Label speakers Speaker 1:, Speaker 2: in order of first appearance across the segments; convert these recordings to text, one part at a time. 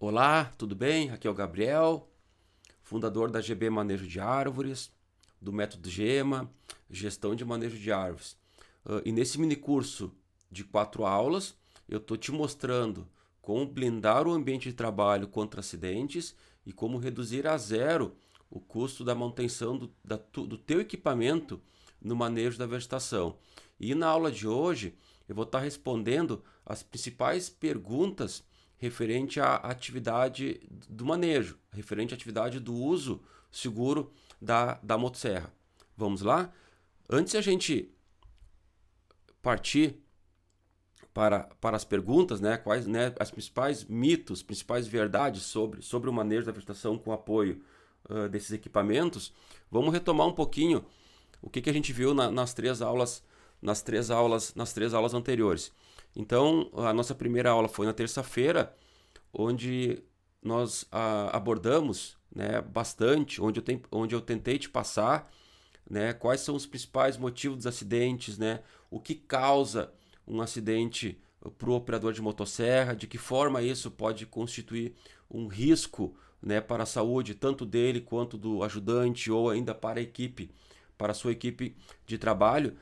Speaker 1: Olá, tudo bem? Aqui é o Gabriel, fundador da GB Manejo de Árvores, do método GEMA, Gestão de Manejo de Árvores. E nesse mini curso de 4 aulas, eu estou te mostrando como blindar o ambiente de trabalho contra acidentes e como reduzir a zero o custo da manutenção do teu equipamento no manejo da vegetação. E na aula de hoje, eu vou estar respondendo as principais perguntas referente à atividade do manejo, referente à atividade do uso seguro da motosserra. Vamos lá? Antes de a gente partir para as perguntas, né, quais, né, as principais mitos, principais verdades sobre o manejo da vegetação com apoio desses equipamentos, vamos retomar um pouquinho o que a gente viu nas três aulas anteriores. Então, a nossa primeira aula foi na terça-feira, onde nós abordamos, né, bastante, onde eu tentei te passar, né, quais são os principais motivos dos acidentes, né, o que causa um acidente para o operador de motosserra, de que forma isso pode constituir um risco, né, para a saúde tanto dele quanto do ajudante ou ainda para a equipe, para a sua equipe de trabalho.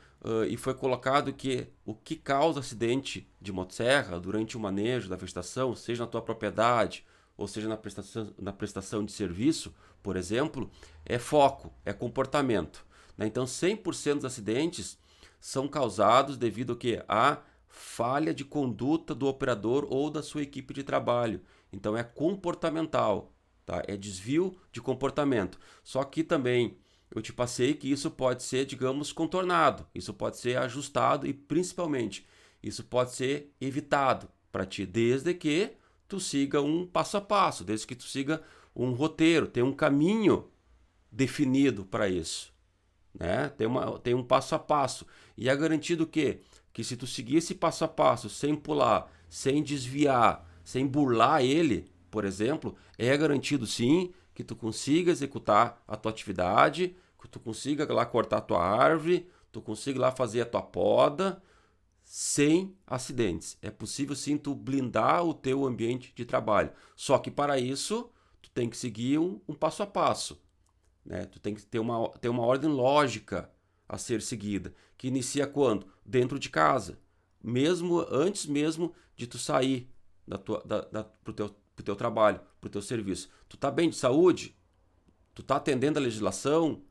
Speaker 1: E foi colocado que o que causa acidente de motosserra durante o manejo da vegetação, seja na tua propriedade ou seja na prestação de serviço, por exemplo, é foco, é comportamento, né? Então 100% dos acidentes são causados devido ao que? A falha de conduta do operador ou da sua equipe de trabalho. Então é comportamental, tá? É desvio de comportamento. Só que também eu te passei que isso pode ser, digamos, contornado, isso pode ser ajustado e principalmente isso pode ser evitado para ti, desde que tu siga um passo a passo, desde que tu siga um roteiro, tem um caminho definido para isso, né? Tem um passo a passo e é garantido que se tu seguir esse passo a passo sem pular, sem desviar, sem burlar ele, por exemplo, é garantido sim que tu consiga executar a tua atividade, que tu consiga lá cortar a tua árvore, tu consiga lá fazer a tua poda sem acidentes. É possível sim tu blindar o teu ambiente de trabalho. Só que para isso tu tem que seguir um passo a passo, né? Tu tem que ter uma ordem lógica a ser seguida, que inicia quando? Dentro de casa. Antes mesmo de tu sair pro teu trabalho, pro teu serviço. Tu tá bem de saúde? Tu tá atendendo a legislação?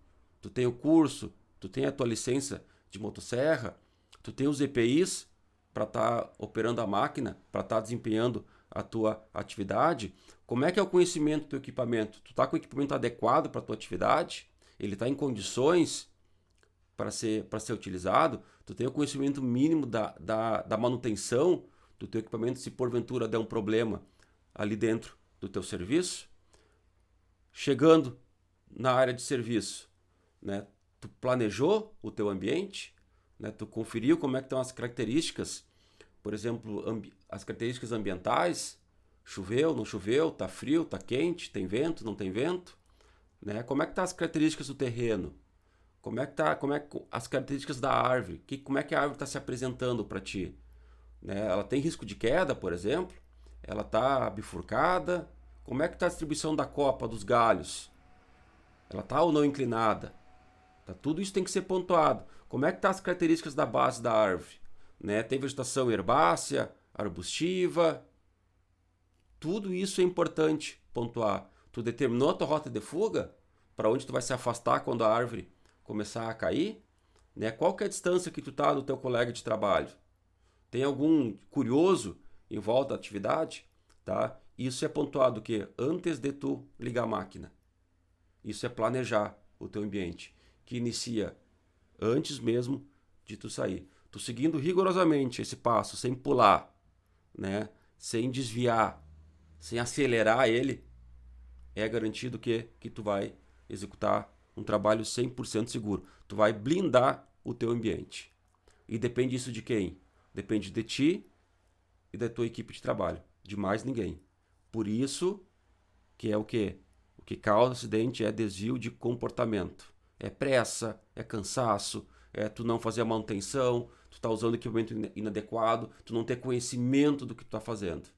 Speaker 1: Tu tem o curso? Tu tem a tua licença de motosserra? Tu tem os EPIs para estar operando a máquina, para estar desempenhando a tua atividade? Como é que é o conhecimento do teu equipamento? Tu tá com o equipamento adequado para a tua atividade? Ele está em condições para ser utilizado? Tu tem o conhecimento mínimo da manutenção do teu equipamento se porventura der um problema ali dentro do teu serviço? Chegando na área de serviço, né? Tu planejou o teu ambiente, né? Tu conferiu como é que estão as características, por exemplo, as características ambientais, choveu, não choveu, tá frio, tá quente, tem vento, não tem vento, né? Como é que tá as características do terreno? Como é que as características da árvore? Como é que a árvore está se apresentando para ti? Né? Ela tem risco de queda, por exemplo? Ela está bifurcada? Como é que está a distribuição da copa dos galhos? Ela está ou não inclinada? Tá? Tudo isso tem que ser pontuado. Como é que tá as características da base da árvore? Né? Tem vegetação herbácea, arbustiva? Tudo isso é importante pontuar. Tu determinou a tua rota de fuga? Para onde tu vai se afastar quando a árvore começar a cair? Né? Qual que é a distância que tu tá do teu colega de trabalho? Tem algum curioso em volta da atividade? Tá? Isso é pontuado o quê? Antes de tu ligar a máquina. Isso é planejar o teu ambiente, que inicia antes mesmo de tu sair. Tu seguindo rigorosamente esse passo, sem pular, né? Sem desviar, sem acelerar ele, é garantido que tu vai executar um trabalho 100% seguro. Tu vai blindar o teu ambiente. E depende isso de quem? Depende de ti e da tua equipe de trabalho, de mais ninguém. Por isso que é o que? O que causa acidente é desvio de comportamento. É pressa, é cansaço, é tu não fazer a manutenção, tu tá usando equipamento inadequado, tu não ter conhecimento do que tu tá fazendo.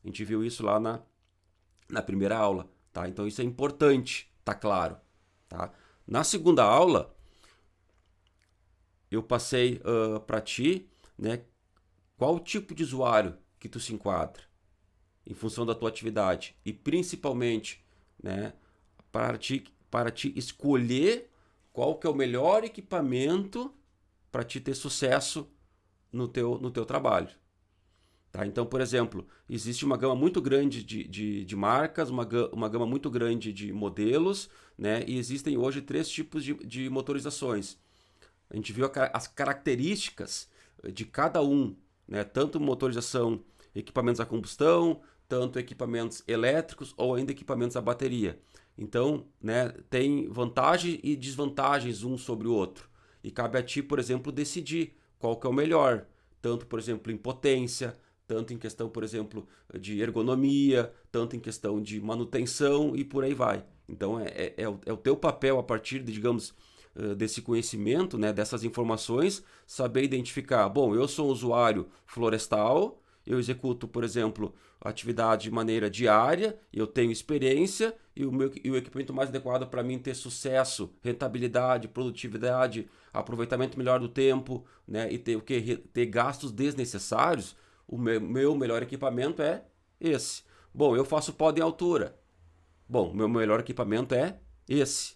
Speaker 1: A gente viu isso lá na primeira aula, tá? Então isso é importante, tá claro, tá? Na segunda aula, eu passei para ti, né, qual o tipo de usuário que tu se enquadra em função da tua atividade e principalmente, né, para ti escolher qual que é o melhor equipamento para te ter sucesso no teu trabalho. Tá? Então, por exemplo, existe uma gama muito grande de marcas, uma gama muito grande de modelos, né? E existem hoje 3 tipos de motorizações. A gente viu as características de cada um, né? Tanto motorização, equipamentos a combustão, tanto equipamentos elétricos ou ainda equipamentos a bateria. Então, né, tem vantagens e desvantagens um sobre o outro. E cabe a ti, por exemplo, decidir qual que é o melhor. Tanto, por exemplo, em potência, tanto em questão, por exemplo, de ergonomia, tanto em questão de manutenção e por aí vai. Então, é o teu papel a partir de, digamos, desse conhecimento, né, dessas informações, saber identificar, bom, eu sou um usuário florestal, eu executo, por exemplo, atividade de maneira diária, eu tenho experiência e o equipamento mais adequado para mim ter sucesso, rentabilidade, produtividade, aproveitamento melhor do tempo, né, e ter gastos desnecessários, o meu melhor equipamento é esse. Bom, eu faço poda em altura. Bom, meu melhor equipamento é esse.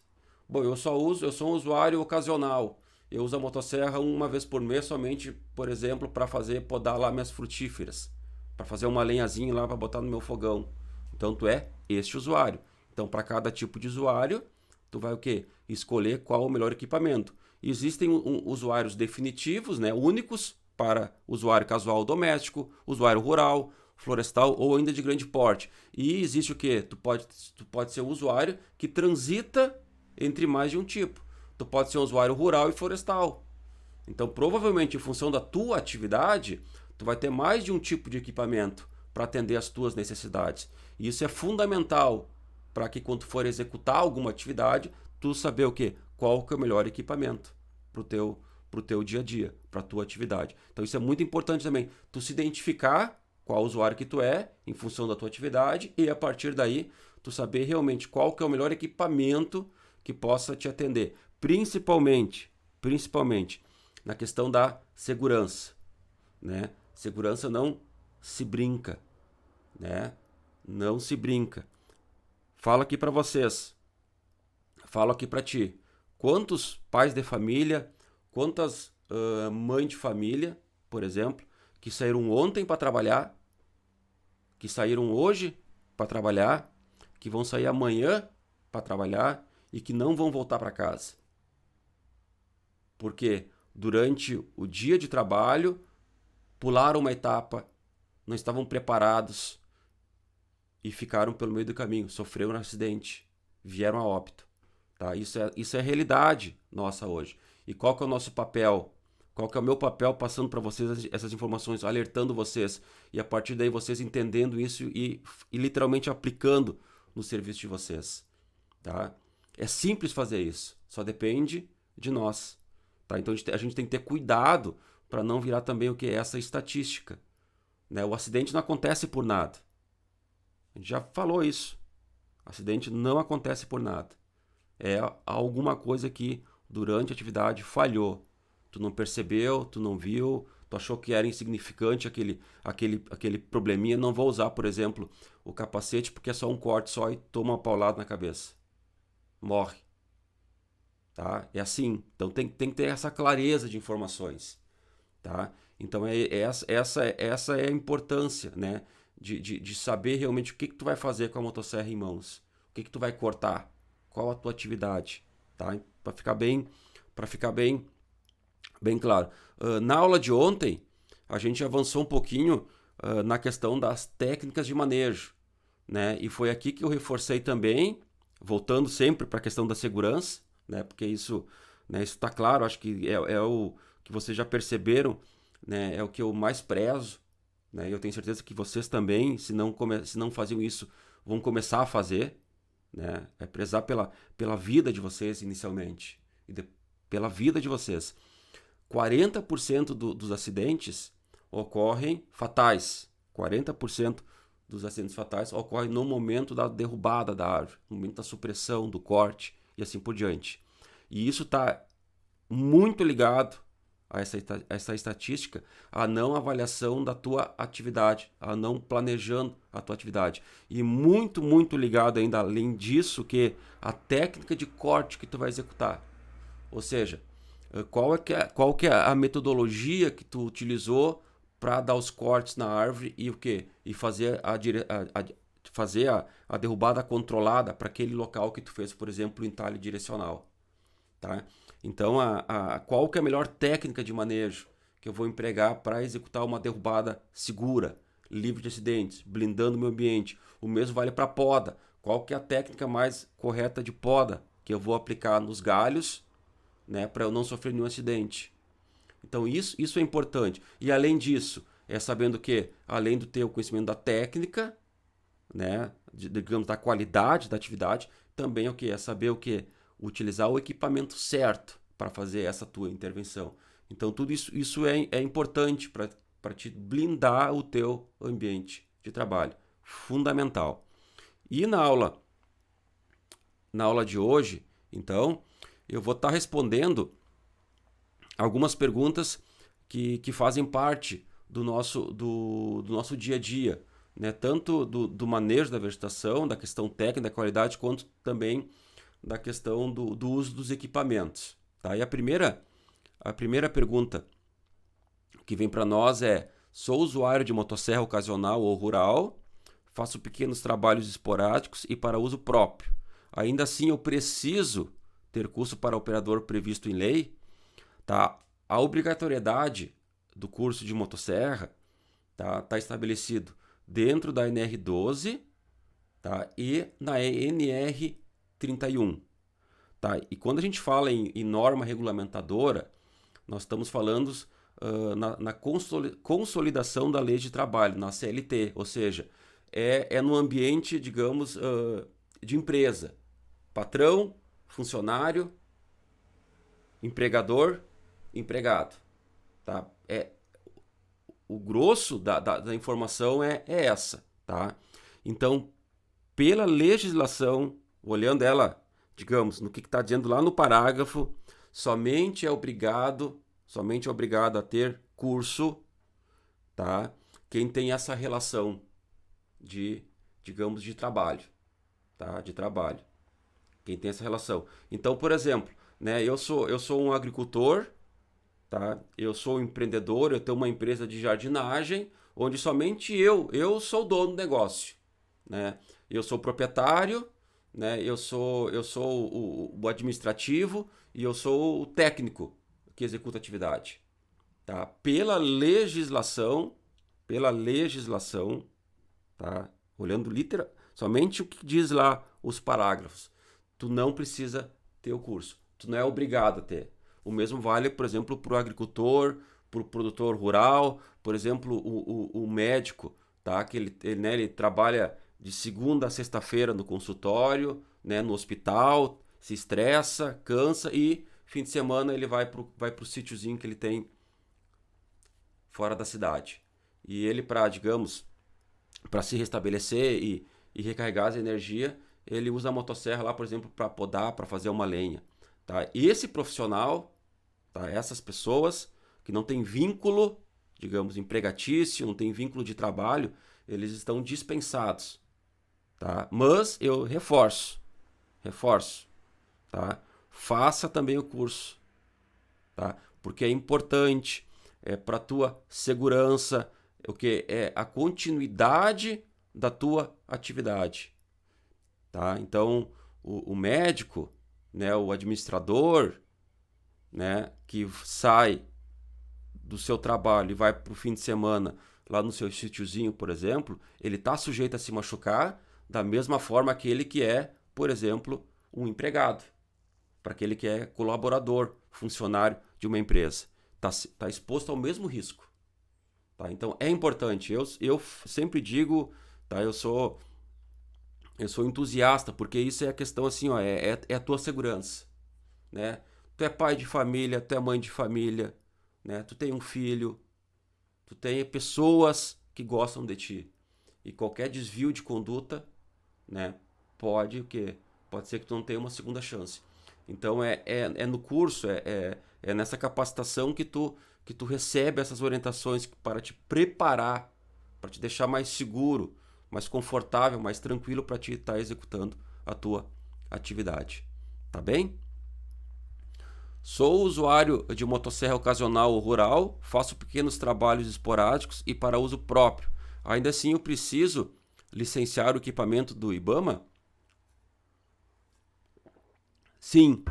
Speaker 1: Bom, eu sou um usuário ocasional. Eu uso a motosserra uma vez por mês somente, por exemplo, para podar lá minhas frutíferas, para fazer uma lenhazinha lá para botar no meu fogão. Então tu é este usuário. Então para cada tipo de usuário, tu vai o quê? Escolher qual o melhor equipamento. Existem usuários definitivos, né, únicos para usuário casual doméstico, usuário rural, florestal ou ainda de grande porte. E existe o quê? Tu pode ser um usuário que transita entre mais de um tipo. Tu pode ser um usuário rural e florestal. Então, provavelmente, em função da tua atividade, tu vai ter mais de um tipo de equipamento para atender às tuas necessidades. E isso é fundamental para que quando tu for executar alguma atividade, tu saber o quê? Qual que é o melhor equipamento para o teu dia a dia, para a tua atividade. Então, isso é muito importante também. Tu se identificar qual usuário que tu é, em função da tua atividade, e a partir daí, tu saber realmente qual que é o melhor equipamento que possa te atender, principalmente na questão da segurança, né? Segurança não se brinca, né? Não se brinca. Falo aqui para vocês, falo aqui para ti. Quantos pais de família, quantas mães de família, por exemplo, que saíram ontem para trabalhar, que saíram hoje para trabalhar, que vão sair amanhã para trabalhar e que não vão voltar para casa. Porque durante o dia de trabalho pularam uma etapa, não estavam preparados e ficaram pelo meio do caminho, sofreram um acidente, vieram a óbito. Tá? Isso é a realidade nossa hoje. E qual que é o nosso papel? Qual que é o meu papel passando para vocês essas informações, alertando vocês e a partir daí vocês entendendo isso e literalmente aplicando no serviço de vocês. Tá? É simples fazer isso, só depende de nós. Tá? Então a gente tem que ter cuidado para não virar também o que é essa estatística. Né? O acidente não acontece por nada. A gente já falou isso. O acidente não acontece por nada. É alguma coisa que durante a atividade falhou. Tu não percebeu, tu não viu, tu achou que era insignificante aquele probleminha. Não vou usar, por exemplo, o capacete porque é só um corte só e toma uma paulada na cabeça. Morre. Tá? É assim. Então tem que ter essa clareza de informações. Tá? Então essa é a importância, né? De saber realmente o que tu vai fazer com a motosserra em mãos. O que tu vai cortar. Qual a tua atividade. Tá? Para ficar bem claro. Na aula de ontem, a gente avançou um pouquinho na questão das técnicas de manejo. Né? E foi aqui que eu reforcei também, voltando sempre para a questão da segurança, né? Porque isso está claro, acho que é o que vocês já perceberam, né? É o que eu mais prezo. Né? Eu tenho certeza que vocês também, se não faziam isso, vão começar a fazer. Né? É prezar pela vida de vocês inicialmente, pela vida de vocês. 40% dos acidentes ocorrem fatais. 40% dos acidentes fatais ocorre no momento da derrubada da árvore, no momento da supressão, do corte e assim por diante. E isso está muito ligado a essa estatística, a não avaliação da tua atividade, a não planejando a tua atividade. E muito, muito ligado ainda, além disso, que a técnica de corte que tu vai executar. Ou seja, qual que é a metodologia que tu utilizou para dar os cortes na árvore e o quê? E fazer a derrubada controlada para aquele local que tu fez, por exemplo, o entalhe direcional. Tá? Então, qual que é a melhor técnica de manejo que eu vou empregar para executar uma derrubada segura, livre de acidentes, blindando o meu ambiente? O mesmo vale para poda. Qual que é a técnica mais correta de poda que eu vou aplicar nos galhos, né, para eu não sofrer nenhum acidente? Então, isso é importante. E além disso, é sabendo que, além do teu conhecimento da técnica, né, digamos, da qualidade da atividade, também o que? É saber o que? Utilizar o equipamento certo para fazer essa tua intervenção. Então, tudo isso é importante para te blindar o teu ambiente de trabalho. Fundamental. E na aula de hoje, então, eu vou estar respondendo algumas perguntas que fazem parte do nosso dia a dia, né? Tanto do manejo da vegetação, da questão técnica, da qualidade, quanto também da questão do uso dos equipamentos. Tá? E a primeira pergunta que vem para nós é: sou usuário de motosserra ocasional ou rural, faço pequenos trabalhos esporádicos e para uso próprio. Ainda assim, eu preciso ter curso para operador previsto em lei? Tá? A obrigatoriedade do curso de motosserra tá estabelecido dentro da NR12, tá? E na NR31. Tá? E quando a gente fala em norma regulamentadora, nós estamos falando na consolidação da lei de trabalho, na CLT, ou seja, é no ambiente, digamos, de empresa. Patrão, funcionário, empregador, empregado. Tá? O grosso da informação é essa. Tá? Então, pela legislação, olhando ela, digamos, no que está dizendo lá no parágrafo, somente é obrigado a ter curso, tá? Quem tem essa relação digamos, de trabalho, tá? De trabalho. Quem tem essa relação. Então, por exemplo, né, eu sou um agricultor, tá? Eu sou um empreendedor, eu tenho uma empresa de jardinagem, onde somente eu sou o dono do negócio, né? Eu sou o proprietário, né? Eu sou o administrativo e eu sou o técnico que executa a atividade, tá? Pela legislação, tá? Olhando somente o que diz lá os parágrafos, tu não precisa ter o curso, tu não é obrigado a ter. O mesmo vale, por exemplo, para o agricultor, para o produtor rural, por exemplo, o médico, tá? Que ele trabalha de segunda a sexta-feira no consultório, né? No hospital, se estressa, cansa e fim de semana ele vai pro sítiozinho que ele tem fora da cidade. E ele, para se restabelecer e recarregar as energias, ele usa a motosserra lá, por exemplo, para podar, para fazer uma lenha. Tá? E esse profissional, tá? Essas pessoas que não têm vínculo, digamos, empregatício, não tem vínculo de trabalho, eles estão dispensados. Tá? Mas eu reforço, tá? Faça também o curso, tá? Porque é importante, para a tua segurança, o que é a continuidade da tua atividade, tá? Então, o médico, né, o administrador, né, que sai do seu trabalho e vai para o fim de semana lá no seu sítiozinho, por exemplo, ele está sujeito a se machucar da mesma forma aquele que é, por exemplo, um empregado, para aquele que é colaborador, funcionário de uma empresa. Tá exposto ao mesmo risco. Tá? Então é importante. Eu sempre digo, tá? Eu sou entusiasta, porque isso é a questão assim, ó, é a tua segurança, né? Tu é pai de família, tu é mãe de família, né? Tu tem um filho, tu tem pessoas que gostam de ti. e qualquer desvio de conduta, né, pode o quê? Pode ser que tu não tenha uma segunda chance. Então é no curso, é nessa capacitação que tu recebe essas orientações para te preparar, para te deixar mais seguro, mais confortável, mais tranquilo para te estar executando a tua atividade. Tá bem? Sou usuário de motosserra ocasional ou rural, faço pequenos trabalhos esporádicos e para uso próprio. Ainda assim, eu preciso licenciar o equipamento do IBAMA? Sim,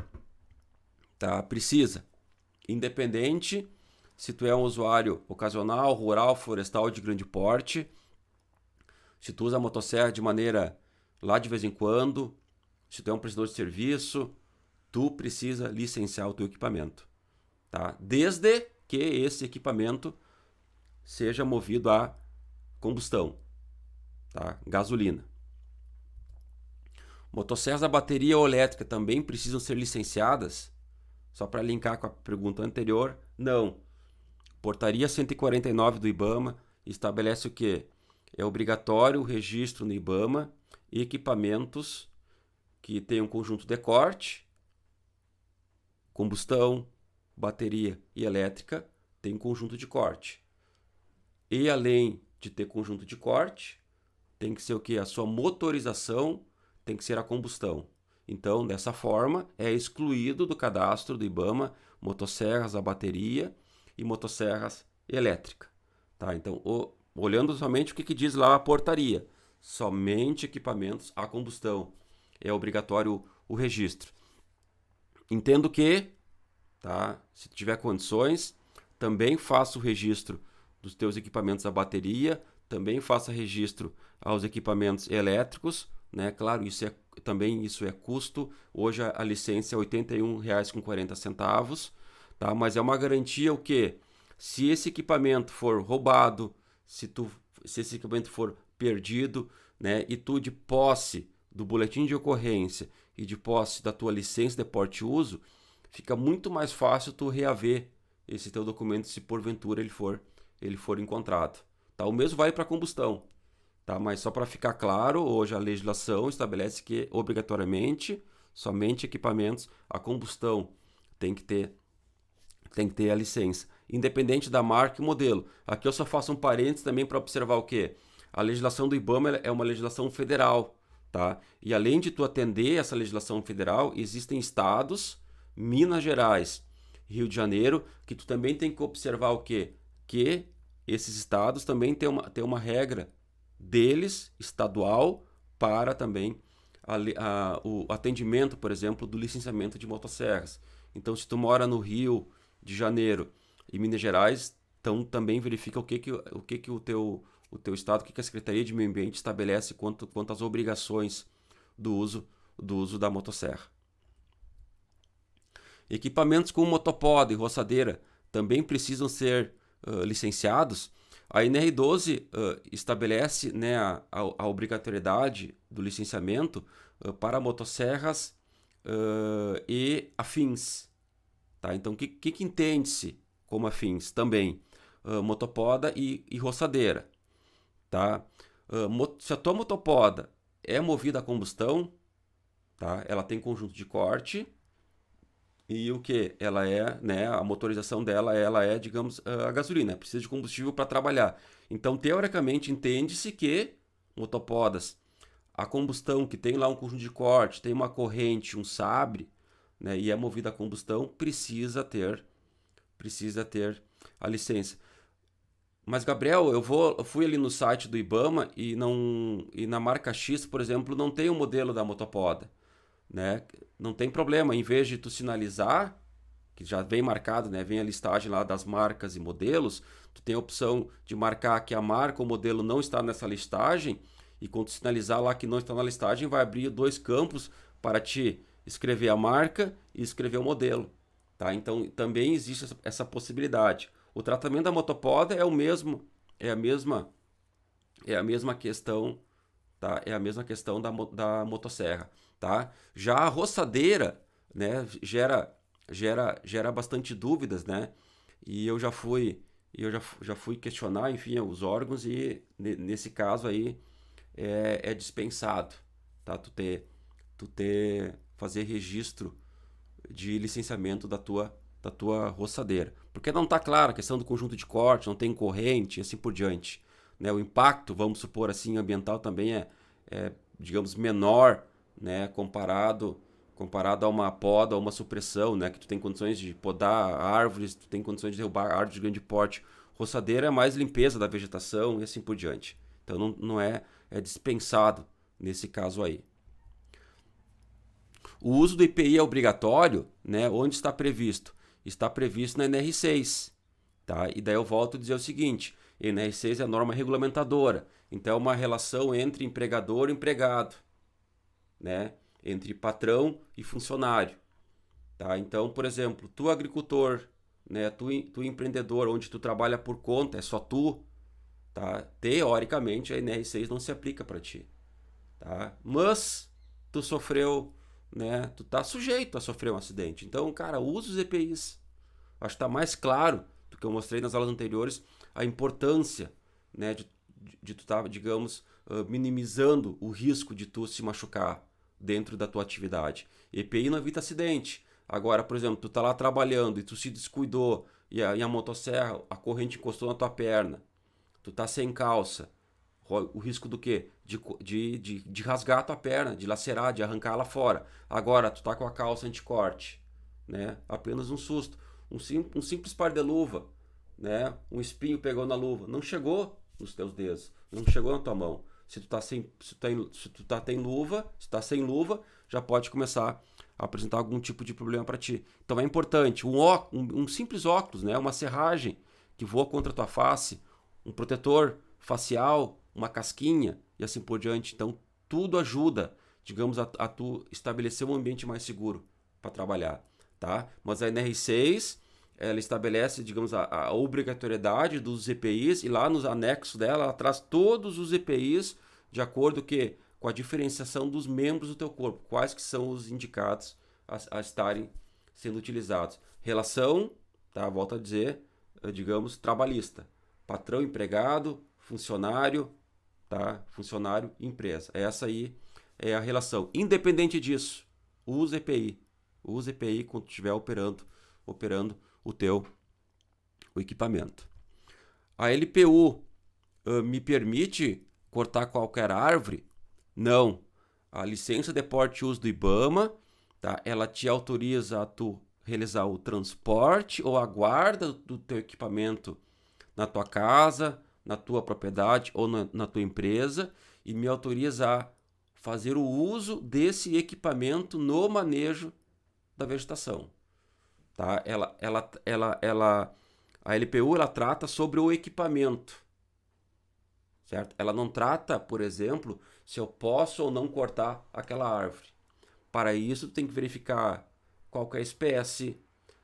Speaker 1: tá? Precisa. Independente se tu é um usuário ocasional, rural, florestal de grande porte, se tu usa a motosserra de maneira lá de vez em quando, se tu é um prestador de serviço, tu precisa licenciar o teu equipamento, tá? Desde que esse equipamento seja movido a combustão, tá? Gasolina. Motosserras a bateria ou elétrica também precisam ser licenciadas? Só para linkar com a pergunta anterior, não. Portaria 149 do IBAMA estabelece o quê? É obrigatório o registro no IBAMA e equipamentos que tenham conjunto de corte, combustão, bateria e elétrica tem conjunto de corte. E além de ter conjunto de corte, tem que ser o quê? A sua motorização tem que ser a combustão. Então, dessa forma, é excluído do cadastro do IBAMA motosserras a bateria e motosserras elétrica. Tá? Então, olhando somente o que diz lá a portaria, somente equipamentos a combustão é obrigatório o registro. Entendo que, tá? Se tiver condições, também faça o registro dos teus equipamentos a bateria, também faça registro aos equipamentos elétricos, né? Claro, também isso é custo. Hoje a licença é R$ 81,40, tá? Mas é uma garantia o quê? Se esse equipamento for roubado, se esse equipamento for perdido, né, e tu de posse do boletim de ocorrência e de posse da tua licença de porte e uso, fica muito mais fácil tu reaver esse teu documento se porventura ele for encontrado. Tá? O mesmo vale para combustão. Tá? Mas só para ficar claro, hoje a legislação estabelece que obrigatoriamente somente equipamentos a combustão tem que ter a licença, independente da marca e modelo. Aqui eu só faço um parênteses também para observar o quê? A legislação do IBAMA é uma legislação federal, tá? E além de tu atender essa legislação federal, existem estados, Minas Gerais, Rio de Janeiro, que tu também tem que observar o quê? Que esses estados também têm uma regra deles, estadual, para também o atendimento, por exemplo, do licenciamento de motosserras. Então, se tu mora no Rio de Janeiro e Minas Gerais, então também verifica o que o teu estado, o que a Secretaria de Meio Ambiente estabelece quanto às obrigações do uso da motosserra. Equipamentos como motopoda e roçadeira também precisam ser licenciados. A NR12 estabelece, né, a obrigatoriedade do licenciamento para motosserras e afins. Tá? Então, o que entende-se como afins? Também motopoda e roçadeira. Tá? Se a tua motopoda é movida a combustão, tá? Ela tem conjunto de corte e o que? Ela é, né, a motorização dela ela é, digamos, a gasolina, precisa de combustível para trabalhar. Então, teoricamente, entende-se que motopodas, a combustão que tem lá um conjunto de corte, tem uma corrente, um sabre, né, e é movida a combustão, precisa ter a licença. Mas, Gabriel, eu fui ali no site do IBAMA e na marca X, por exemplo, não tem o modelo da motopoda, né? Não tem problema, em vez de tu sinalizar, que já vem marcado, né? Vem a listagem lá das marcas e modelos, tu tem a opção de marcar que a marca ou modelo não está nessa listagem, e quando tu sinalizar lá que não está na listagem, vai abrir 2 campos para te escrever a marca e escrever o modelo, tá? Então também existe essa possibilidade. O tratamento da motopoda é a mesma questão, tá? É a mesma questão da motosserra, tá? Já a roçadeira, né, gera bastante dúvidas, né? E eu já fui e eu já fui questionar, enfim, os órgãos e nesse caso aí é dispensado, tá? Fazer registro de licenciamento da tua roçadeira. Porque não está clara a questão do conjunto de corte, não tem corrente e assim por diante. Né? O impacto, vamos supor assim, ambiental também digamos, menor, né? comparado a uma poda ou uma supressão, né? Que tu tem condições de podar árvores, tu tem condições de derrubar árvores de grande porte. Roçadeira é mais limpeza da vegetação e assim por diante. Então não é dispensado nesse caso aí. O uso do IPI é obrigatório, né? Onde está previsto? Está previsto na NR6. Tá? E daí eu volto a dizer o seguinte: a NR6 é a norma regulamentadora. Então é uma relação entre empregador e empregado, né? Entre patrão e funcionário. Tá? Então, por exemplo, tu agricultor, né? tu empreendedor, onde tu trabalha por conta, é só tu, tá? Teoricamente a NR6 não se aplica para ti. Tá? Mas tu sofreu, né? Tu tá sujeito a sofrer um acidente. Então, cara, usa os EPIs. Acho que tá mais claro do que eu mostrei nas aulas anteriores a importância, né, de tu estar, digamos, minimizando o risco de tu se machucar dentro da tua atividade. EPI não evita acidente. Agora, por exemplo, tu tá lá trabalhando e tu se descuidou e a motosserra, a corrente encostou na tua perna. Tu tá sem calça. O risco do quê? De rasgar a tua perna, de lacerar, de arrancar ela fora. Agora, tu tá com a calça anticorte, né? Apenas um susto. Um simples par de luva, né? Um espinho pegou na luva. Não chegou nos teus dedos, não chegou na tua mão. Se tu tá sem luva, já pode começar a apresentar algum tipo de problema para ti. Então é importante, um simples óculos, né? Uma serragem que voa contra a tua face, um protetor facial, uma casquinha e assim por diante. Então, tudo ajuda, digamos, a tu estabelecer um ambiente mais seguro para trabalhar, tá? Mas a NR6, ela estabelece, digamos, a obrigatoriedade dos EPIs e lá nos anexos dela, ela traz todos os EPIs de acordo com a diferenciação dos membros do teu corpo, quais que são os indicados a estarem sendo utilizados. Relação, tá? Volto a dizer, digamos, trabalhista. Patrão, empregado, funcionário, tá? Funcionário, empresa. Essa aí é a relação. Independente disso, use EPI. Use EPI quando estiver operando o equipamento. A LPU me permite cortar qualquer árvore? Não. A licença de porte e uso do IBAMA, tá? Ela te autoriza a tu realizar o transporte ou a guarda do teu equipamento na tua casa, na tua propriedade ou na tua empresa e me autoriza a fazer o uso desse equipamento no manejo da vegetação. Tá? A LPU ela trata sobre o equipamento, certo? Ela não trata, por exemplo, se eu posso ou não cortar aquela árvore. Para isso, tem que verificar qual que é a espécie,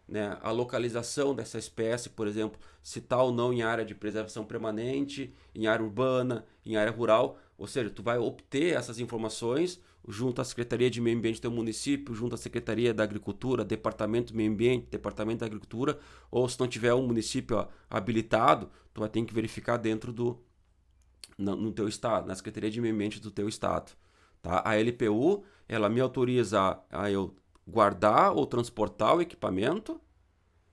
Speaker 1: né? A localização dessa espécie, por exemplo, se está ou não em área de preservação permanente, em área urbana, em área rural. Ou seja, tu vai obter essas informações junto à Secretaria de Meio Ambiente do teu município, junto à Secretaria da Agricultura, Departamento do Meio Ambiente, Departamento da Agricultura, ou se não tiver um município habilitado, tu vai ter que verificar dentro no teu estado, na Secretaria de Meio Ambiente do teu estado. Tá? A LPU, ela me autoriza a eu guardar ou transportar o equipamento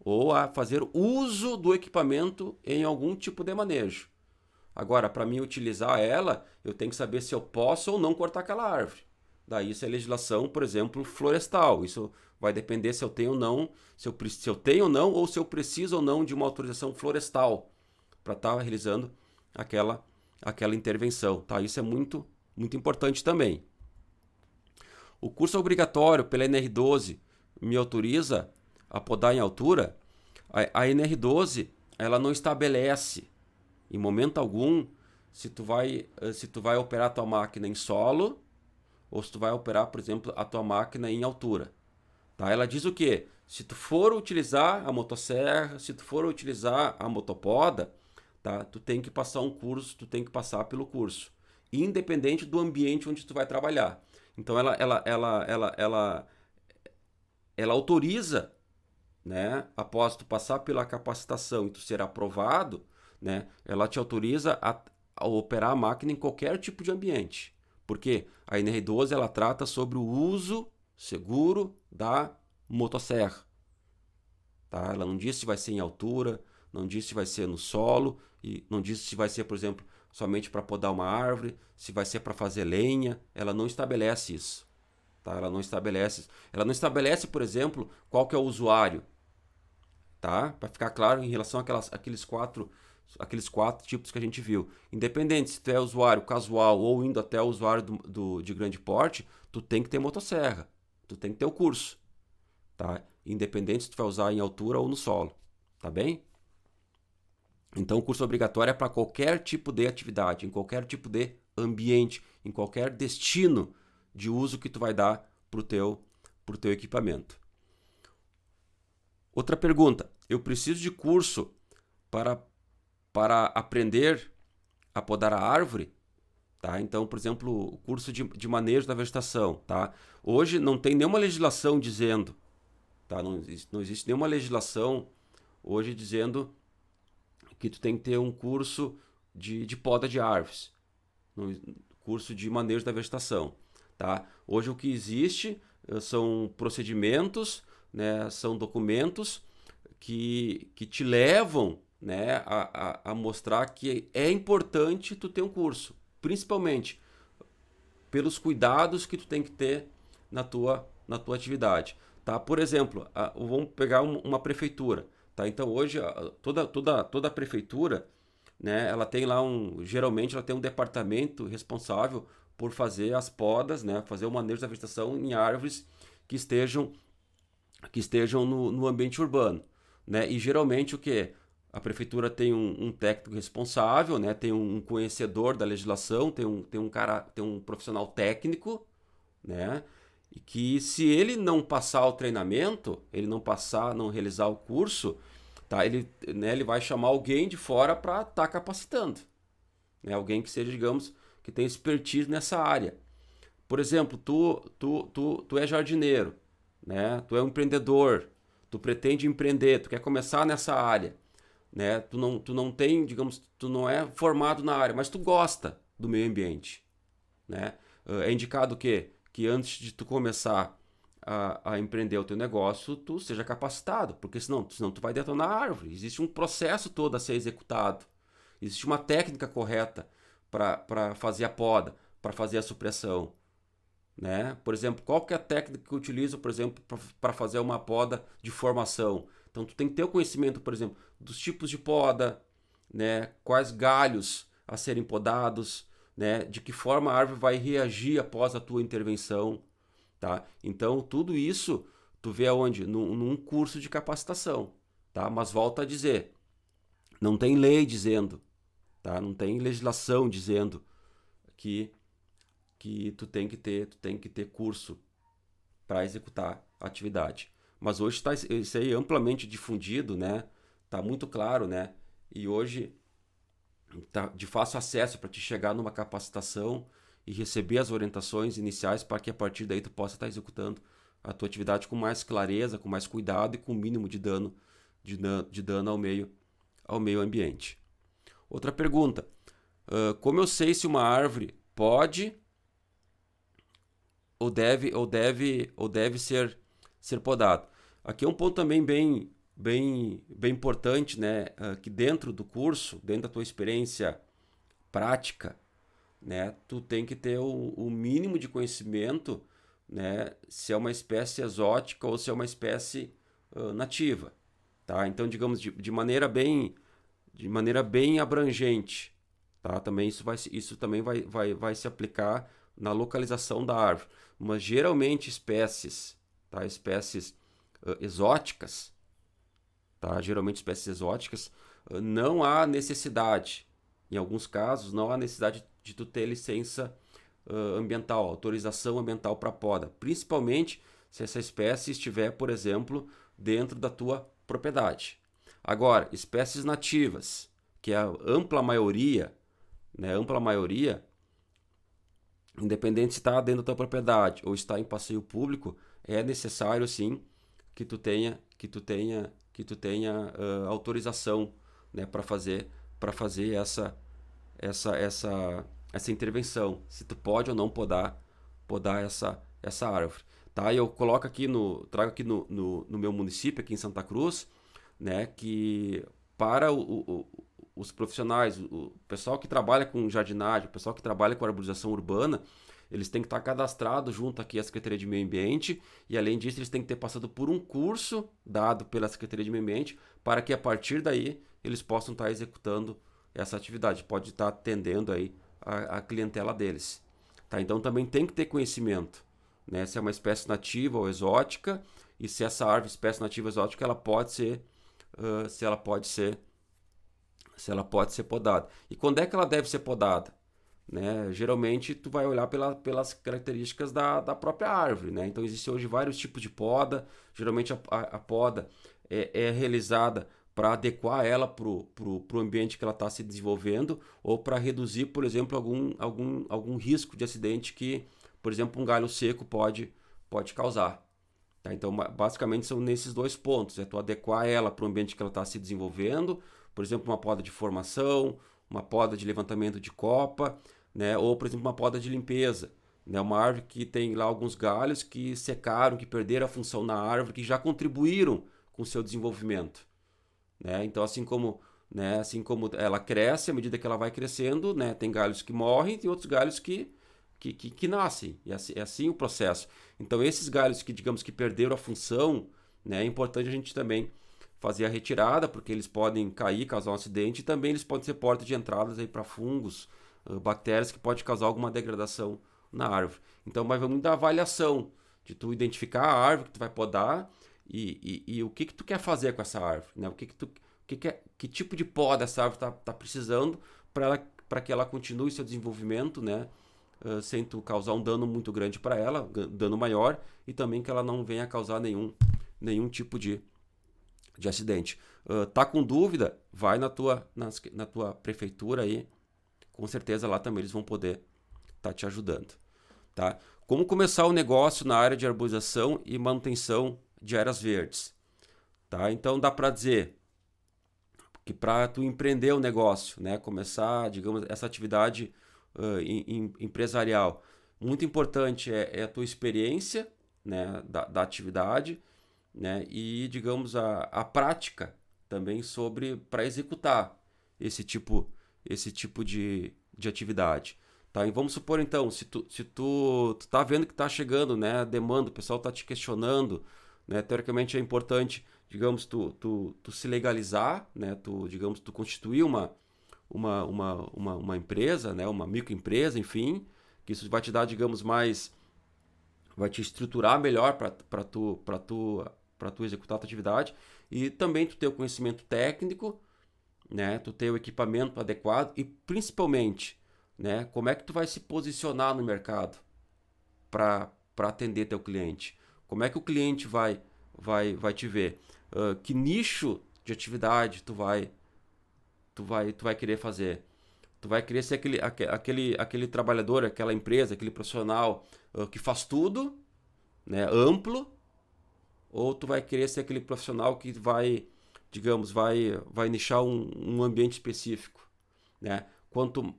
Speaker 1: ou a fazer uso do equipamento em algum tipo de manejo. Agora, para mim utilizar ela, eu tenho que saber se eu posso ou não cortar aquela árvore. Daí isso é legislação, por exemplo, florestal. Isso vai depender se eu tenho ou não, se eu tenho ou não, ou se eu preciso ou não de uma autorização florestal para estar realizando aquela intervenção. Tá? Isso é muito, muito importante também. O curso obrigatório pela NR12 me autoriza a podar em altura. A NR12 ela não estabelece em momento algum se tu vai operar a tua máquina em solo ou se tu vai operar, por exemplo, a tua máquina em altura. Tá? Ela diz o quê? Se tu for utilizar a motosserra, se tu for utilizar a motopoda, tá? Tu tem que passar um curso, tu tem que passar pelo curso, independente do ambiente onde tu vai trabalhar. Então ela autoriza, né, após tu passar pela capacitação e tu ser aprovado, né, ela te autoriza a operar a máquina em qualquer tipo de ambiente. Porque a NR12 ela trata sobre o uso seguro da motosserra. Tá? Ela não diz se vai ser em altura, não diz se vai ser no solo, e não diz se vai ser, por exemplo, somente para podar uma árvore, se vai ser para fazer lenha. Ela não estabelece isso. Tá? Ela não estabelece, por exemplo, qual que é o usuário. Tá? Para ficar claro em relação àqueles quatro tipos que a gente viu. Independente se tu é usuário casual ou indo até o usuário de grande porte, tu tem que ter motosserra. Tu tem que ter o curso. Tá? Independente se tu vai usar em altura ou no solo. Tá bem? Então o curso obrigatório é para qualquer tipo de atividade, em qualquer tipo de ambiente, em qualquer destino de uso que tu vai dar pro teu equipamento. Outra pergunta: eu preciso de curso para aprender a podar a árvore? Tá? Então, por exemplo, o curso de manejo da vegetação. Tá? Hoje não tem nenhuma legislação dizendo, tá? Não existe nenhuma legislação hoje dizendo que tu tem que ter um curso de poda de árvores, curso de manejo da vegetação. Tá? Hoje o que existe são procedimentos, né, são documentos que te levam, né, a mostrar que é importante tu ter um curso, principalmente pelos cuidados que tu tem que ter na tua atividade. Tá? Por exemplo, vamos pegar uma prefeitura. Tá? Então hoje toda a prefeitura, né, ela tem lá geralmente ela tem um departamento responsável por fazer as podas, né, fazer o manejo da vegetação em árvores que estejam no ambiente urbano, né? E geralmente o que a prefeitura tem um técnico responsável, né? Tem um conhecedor da legislação, tem um profissional técnico, né? E que se ele não passar o treinamento, não realizar o curso, tá? Ele vai chamar alguém de fora para estar capacitando, né? Alguém que seja, digamos, que tenha expertise nessa área. Por exemplo, tu é jardineiro, né? Tu é um empreendedor, tu pretende empreender, tu quer começar nessa área, né? Tu não tem, digamos, tu não é formado na área, mas tu gosta do meio ambiente, né? É indicado que antes de tu começar a empreender o teu negócio, tu seja capacitado, porque senão tu vai detonar a árvore. Existe um processo todo a ser executado, existe uma técnica correta para fazer a poda, para fazer a supressão. Né? Por exemplo, qual que é a técnica que eu utilizo, por exemplo, para fazer uma poda de formação? Então, tu tem que ter o conhecimento, por exemplo, dos tipos de poda, né? Quais galhos a serem podados, né? De que forma a árvore vai reagir após a tua intervenção, tá? Então, tudo isso tu vê aonde? Num curso de capacitação, tá? Mas volto a dizer, não tem lei dizendo, tá? Não tem legislação dizendo que tu tem que ter curso para executar a atividade. Mas hoje está isso aí amplamente difundido, né? Tá muito claro, né? E hoje tá de fácil acesso para te chegar numa capacitação e receber as orientações iniciais para que a partir daí tu possa estar executando a tua atividade com mais clareza, com mais cuidado e com o mínimo de dano ao meio ambiente. Outra pergunta: como eu sei se uma árvore pode ou deve ser podado? Aqui é um ponto também bem importante, né? Que dentro do curso, dentro da tua experiência prática, né? Tu tem que ter o mínimo de conhecimento, né? Se é uma espécie exótica ou se é uma espécie nativa, tá? Então, digamos de maneira bem abrangente, tá? Também isso também vai se aplicar na localização da árvore. Mas geralmente espécies, tá? Espécies exóticas, tá? Geralmente espécies exóticas, não há necessidade. Em alguns casos, não há necessidade de tu ter licença ambiental, autorização ambiental para poda, principalmente se essa espécie estiver, por exemplo, dentro da tua propriedade. Agora, espécies nativas, que é a ampla maioria, né? Ampla maioria, independente se está dentro da tua propriedade ou está em passeio público, é necessário sim autorização, né, para fazer essa intervenção, se tu pode ou não podar essa árvore. Tá? Eu trago aqui no meu município, aqui em Santa Cruz, né, que para os profissionais, o pessoal que trabalha com jardinagem, o pessoal que trabalha com arborização urbana, eles têm que estar cadastrados junto aqui à Secretaria de Meio Ambiente e, além disso, eles têm que ter passado por um curso dado pela Secretaria de Meio Ambiente para que, a partir daí, eles possam estar executando essa atividade. Pode estar atendendo aí a clientela deles. Tá? Então, também tem que ter conhecimento, né? Se é uma espécie nativa ou exótica e se essa árvore, espécie nativa ou exótica, ela pode ser, se ela pode ser podada. E quando é que ela deve ser podada? Né? Geralmente tu vai olhar pelas características da própria árvore, né? Então existem hoje vários tipos de poda. Geralmente a poda é realizada para adequar ela para o ambiente que ela está se desenvolvendo ou para reduzir, por exemplo, algum risco de acidente que, por exemplo, um galho seco pode causar. Tá? Então, basicamente são nesses dois pontos. É tu adequar ela para o ambiente que ela está se desenvolvendo, por exemplo, uma poda de formação, uma poda de levantamento de copa, né? Ou, por exemplo, uma poda de limpeza. Né? Uma árvore que tem lá alguns galhos que secaram, que perderam a função na árvore, que já contribuíram com o seu desenvolvimento. Né? Então, assim como ela cresce, à medida que ela vai crescendo, né? Tem galhos que morrem e tem outros galhos que nascem. E é assim o processo. Então, esses galhos que, digamos, que perderam a função, né? É importante a gente também fazer a retirada, porque eles podem cair, causar um acidente, e também eles podem ser porta de entradas para fungos, bactérias que podem causar alguma degradação na árvore. Então, mas vamos dar avaliação de tu identificar a árvore que tu vai podar e o que tu quer fazer com essa árvore, né? Que tipo de poda essa árvore tá precisando para que ela continue seu desenvolvimento, né? Sem tu causar um dano muito grande para ela, dano maior, e também que ela não venha causar nenhum tipo de acidente. Tá com dúvida? Vai na tua prefeitura aí, com certeza lá também eles vão poder estar te ajudando. Tá? Como começar o negócio na área de arborização e manutenção de áreas verdes? Tá? Então dá para dizer que para tu empreender o negócio, né, começar, digamos, essa atividade empresarial, muito importante é a tua experiência, né, da atividade, né, e, digamos, a prática também para executar esse tipo de atividade. Tá? E vamos supor, então, se tu tá vendo que tá chegando, né, a demanda, o pessoal tá te questionando, né, teoricamente é importante, digamos, tu se legalizar, né, tu constituir uma empresa, né, uma microempresa, enfim, que isso vai te dar, digamos, vai te estruturar melhor para tu executar a tua atividade, e também tu ter o conhecimento técnico, né, tu ter o equipamento adequado e principalmente, né, como é que tu vai se posicionar no mercado para atender teu cliente. Como é que o cliente vai te ver? Que nicho de atividade tu vai querer fazer? Tu vai querer ser aquele trabalhador, aquela empresa, aquele profissional que faz tudo, né, amplo, ou tu vai querer ser aquele profissional que digamos, vai nichar um ambiente específico, né? Quanto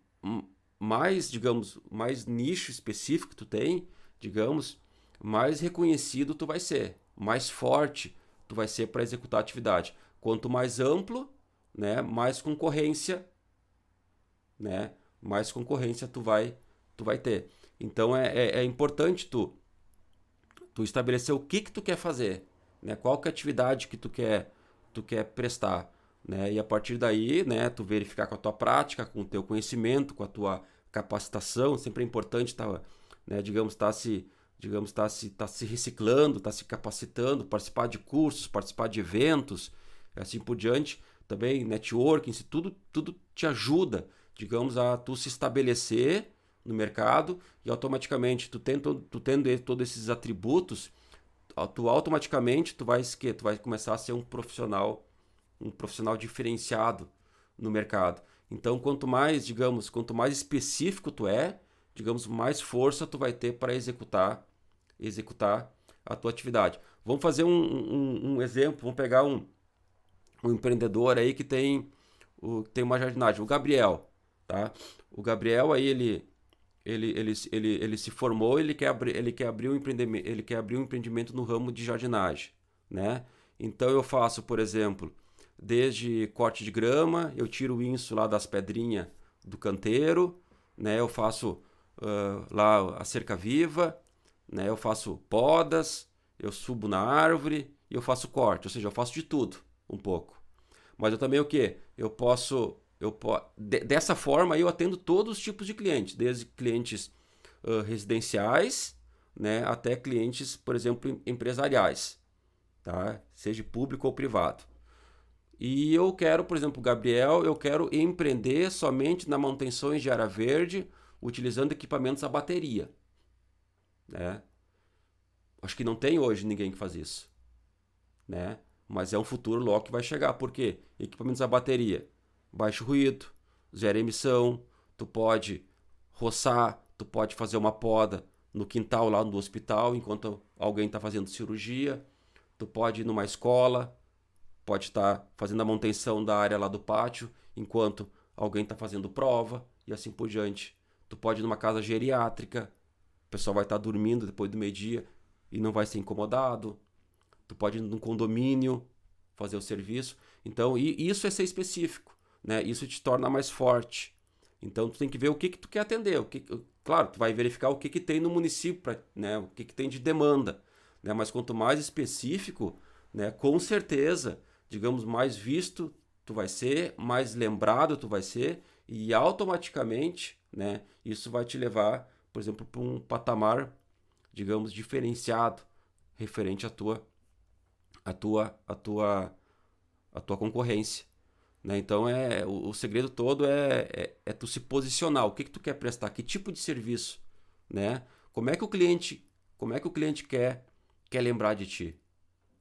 Speaker 1: mais, digamos, mais nicho específico tu tem, digamos, mais reconhecido tu vai ser, mais forte tu vai ser para executar a atividade. Quanto mais amplo, né, mais concorrência, né, mais concorrência tu vai ter. Então é importante tu estabelecer o que tu quer fazer, né? Qual que é a atividade que tu quer prestar, né? E a partir daí, né, tu verificar com a tua prática, com o teu conhecimento, com a tua capacitação. Sempre é importante né, digamos, tá se reciclando, tá se capacitando, participar de cursos, participar de eventos, assim por diante. Também networking, se tudo te ajuda, digamos, a tu se estabelecer no mercado, e automaticamente tu tendo todos esses atributos, automaticamente tu vai começar a ser um profissional diferenciado no mercado. Então, quanto mais específico tu é, digamos, mais força tu vai ter para executar a tua atividade. Vamos fazer um exemplo, vamos pegar um empreendedor aí que tem uma jardinagem, o Gabriel, tá? O Gabriel aí, ele se formou, ele quer abrir um empreendimento no ramo de jardinagem, né? Então eu faço, por exemplo, desde corte de grama, eu tiro o inso lá das pedrinhas do canteiro, né? Eu faço lá a cerca viva, né? Eu faço podas, eu subo na árvore e eu faço corte, ou seja, eu faço de tudo um pouco. Mas eu também o quê? Dessa forma eu atendo todos os tipos de clientes, desde clientes residenciais, né, até clientes, por exemplo, empresariais, tá? Seja público ou privado. E eu quero, por exemplo, Gabriel, eu quero empreender somente na manutenção de área verde, utilizando equipamentos a bateria, né? Acho que não tem hoje ninguém que faz isso, né? Mas é um futuro logo que vai chegar. Por quê? Equipamentos a bateria, baixo ruído, zero emissão, tu pode roçar, tu pode fazer uma poda no quintal lá do hospital enquanto alguém está fazendo cirurgia, tu pode ir numa escola, pode estar fazendo a manutenção da área lá do pátio enquanto alguém está fazendo prova e assim por diante. Tu pode ir numa casa geriátrica, o pessoal vai estar dormindo depois do meio-dia e não vai ser incomodado. Tu pode ir num condomínio fazer o serviço. Então, isso é ser específico, né? Isso te torna mais forte. Então, tu tem que ver o que tu quer atender. Claro, tu vai verificar o que tem no município, né? O que tem de demanda, né? Mas quanto mais específico, né? Com certeza, digamos, mais visto tu vai ser, mais lembrado tu vai ser e automaticamente, né? Isso vai te levar, por exemplo, para um patamar, digamos, diferenciado referente a tua, a tua, a tua concorrência, né? Então o segredo todo é tu se posicionar. O que tu quer prestar? Que tipo de serviço, né? Como é que o cliente quer lembrar de ti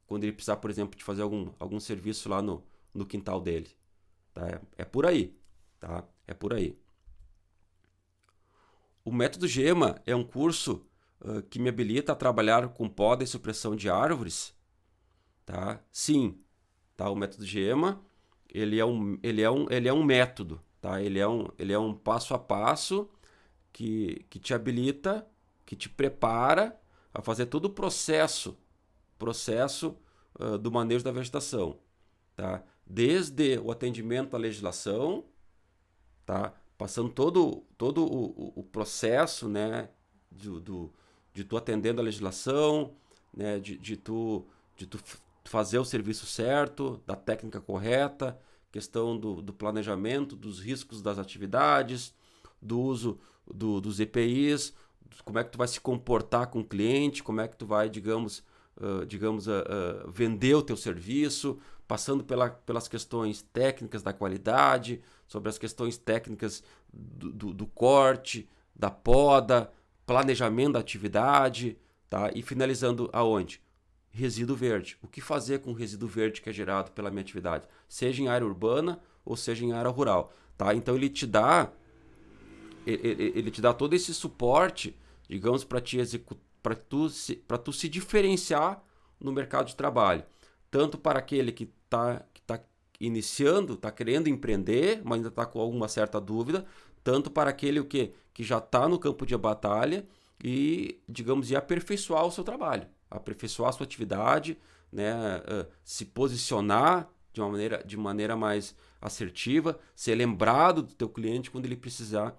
Speaker 1: quando ele precisar, por exemplo, de fazer algum serviço lá no quintal dele, tá? É por aí, tá? É por aí. O método GEMA é um curso que me habilita a trabalhar com poda e supressão de árvores, tá? Sim, tá? O método GEMA, ele é um método, tá? Ele é um passo a passo que te habilita, que te prepara a fazer todo o processo do manejo da vegetação, tá? Desde o atendimento à legislação, tá? Passando todo o processo, né? De tu atendendo a legislação, né? De tu fazer o serviço certo, da técnica correta, questão do planejamento, dos riscos das atividades, do uso dos EPIs, como é que tu vai se comportar com o cliente, como é que tu vai, digamos, vender o teu serviço, passando pelas questões técnicas da qualidade, sobre as questões técnicas do corte, da poda, planejamento da atividade, tá? E finalizando aonde? Resíduo verde. O que fazer com o resíduo verde que é gerado pela minha atividade? Seja em área urbana ou seja em área rural, tá? Então ele te dá todo esse suporte, digamos, para tu se diferenciar no mercado de trabalho. Tanto para aquele que tá iniciando, está querendo empreender, mas ainda está com alguma certa dúvida, tanto para aquele que já está no campo de batalha e, digamos, aperfeiçoar o seu trabalho, aperfeiçoar a sua atividade, né, se posicionar de maneira mais assertiva, ser lembrado do teu cliente quando ele precisar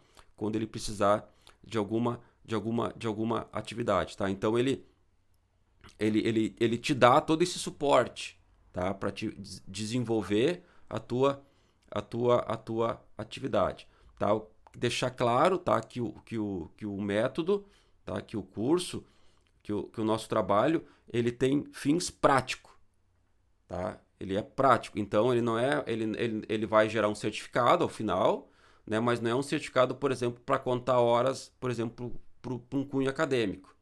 Speaker 1: de alguma atividade, tá? Então ele te dá todo esse suporte, tá? Para te desenvolver a tua atividade, tá? Deixar claro, tá? Que o método, tá? Que o curso, que o nosso trabalho, ele tem fins práticos, tá? Ele é prático, então ele não é, ele vai gerar um certificado ao final, né? Mas não é um certificado, por exemplo, para contar horas, por exemplo, para um cunho acadêmico,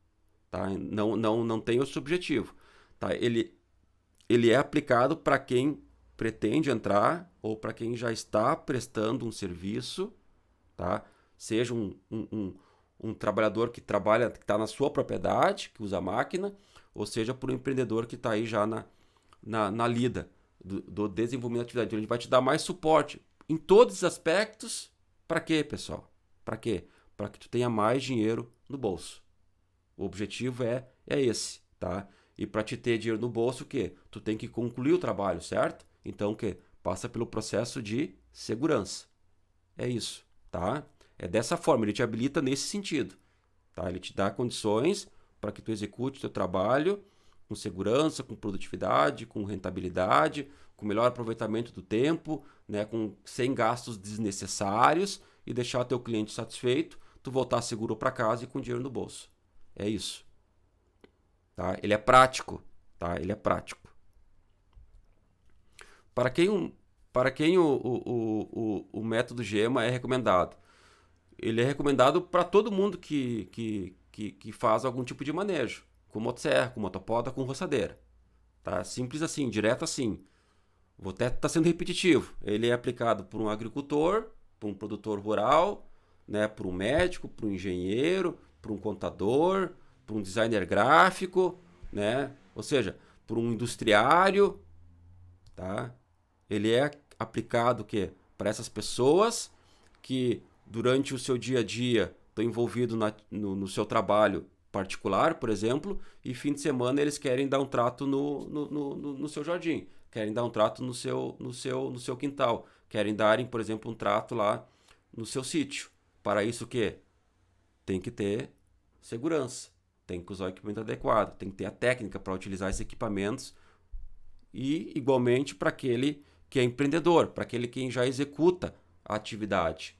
Speaker 1: tá? Não tem esse objetivo, tá? Ele é aplicado para quem pretende entrar ou para quem já está prestando um serviço, tá? Seja um trabalhador que trabalha, que está na sua propriedade, que usa a máquina, ou seja, por um empreendedor que está aí já na lida do desenvolvimento da atividade. Então, a gente vai te dar mais suporte em todos os aspectos. Para quê, pessoal? Para quê? Para que tu tenha mais dinheiro no bolso. O objetivo é esse, tá? E para te ter dinheiro no bolso, o quê? Tu tem que concluir o trabalho, certo? Então, o quê? Passa pelo processo de segurança. É isso, tá? É dessa forma, ele te habilita nesse sentido, tá? Ele te dá condições para que tu execute o teu trabalho com segurança, com produtividade, com rentabilidade, com melhor aproveitamento do tempo, né? Sem gastos desnecessários e deixar teu cliente satisfeito, tu voltar seguro para casa e com dinheiro no bolso. É isso. Tá? Ele é prático. Tá? Ele é prático. Para quem o método GEMA é recomendado? Ele é recomendado para todo mundo que faz algum tipo de manejo. Com motosserra, com motopoda, com roçadeira. Tá? Simples assim, direto assim. Vou até estar sendo repetitivo. Ele é aplicado por um agricultor, por um produtor rural, né, por um médico, por um engenheiro, por um contador, por um designer gráfico, né? Ou seja, por um industriário, tá? Ele é aplicado para essas pessoas que durante o seu dia a dia estão envolvidos no seu trabalho particular, por exemplo, e fim de semana eles querem dar um trato no seu jardim, querem dar um trato no seu quintal, querem darem, por exemplo, um trato lá no seu sítio. Para isso o quê? Tem que ter segurança, tem que usar o equipamento adequado, tem que ter a técnica para utilizar esses equipamentos e, igualmente, para aquele que é empreendedor, para aquele que já executa a atividade.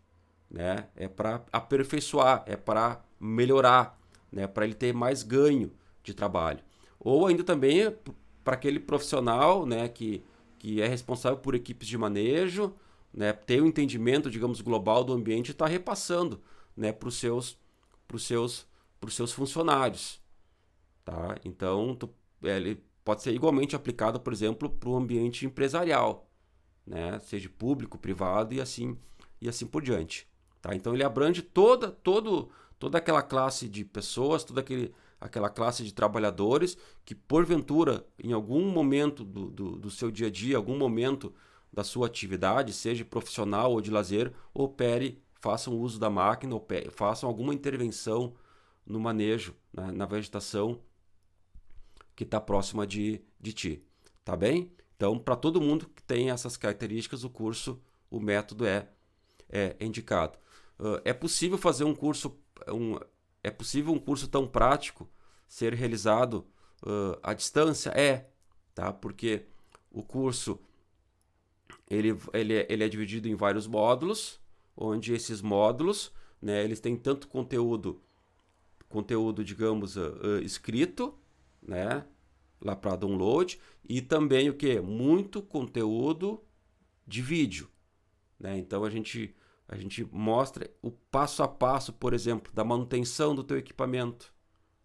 Speaker 1: Né? É para aperfeiçoar, é para melhorar, né? Para ele ter mais ganho de trabalho. Ou ainda também para aquele profissional, né? que é responsável por equipes de manejo, né? Ter um entendimento, digamos, global do ambiente e está repassando, né? para os seus funcionários. Tá? Então, ele pode ser igualmente aplicado, por exemplo, para o ambiente empresarial, né? Seja público, privado e assim por diante. Tá? Então ele abrange toda aquela classe de pessoas, aquela classe de trabalhadores que porventura, em algum momento do seu dia a dia, algum momento da sua atividade, seja profissional ou de lazer, façam uso da máquina, façam alguma intervenção no manejo, né, na vegetação que está próxima de ti. Tá bem? Então, para todo mundo que tem essas características, o método é indicado. É possível fazer um curso, é possível um curso tão prático ser realizado à distância? Tá? Porque o curso ele é dividido em vários módulos, onde esses módulos, né, eles têm tanto conteúdo digamos, escrito, né, lá para download, e também muito conteúdo de vídeo, né? Então a gente mostra o passo a passo, por exemplo, da manutenção do teu equipamento,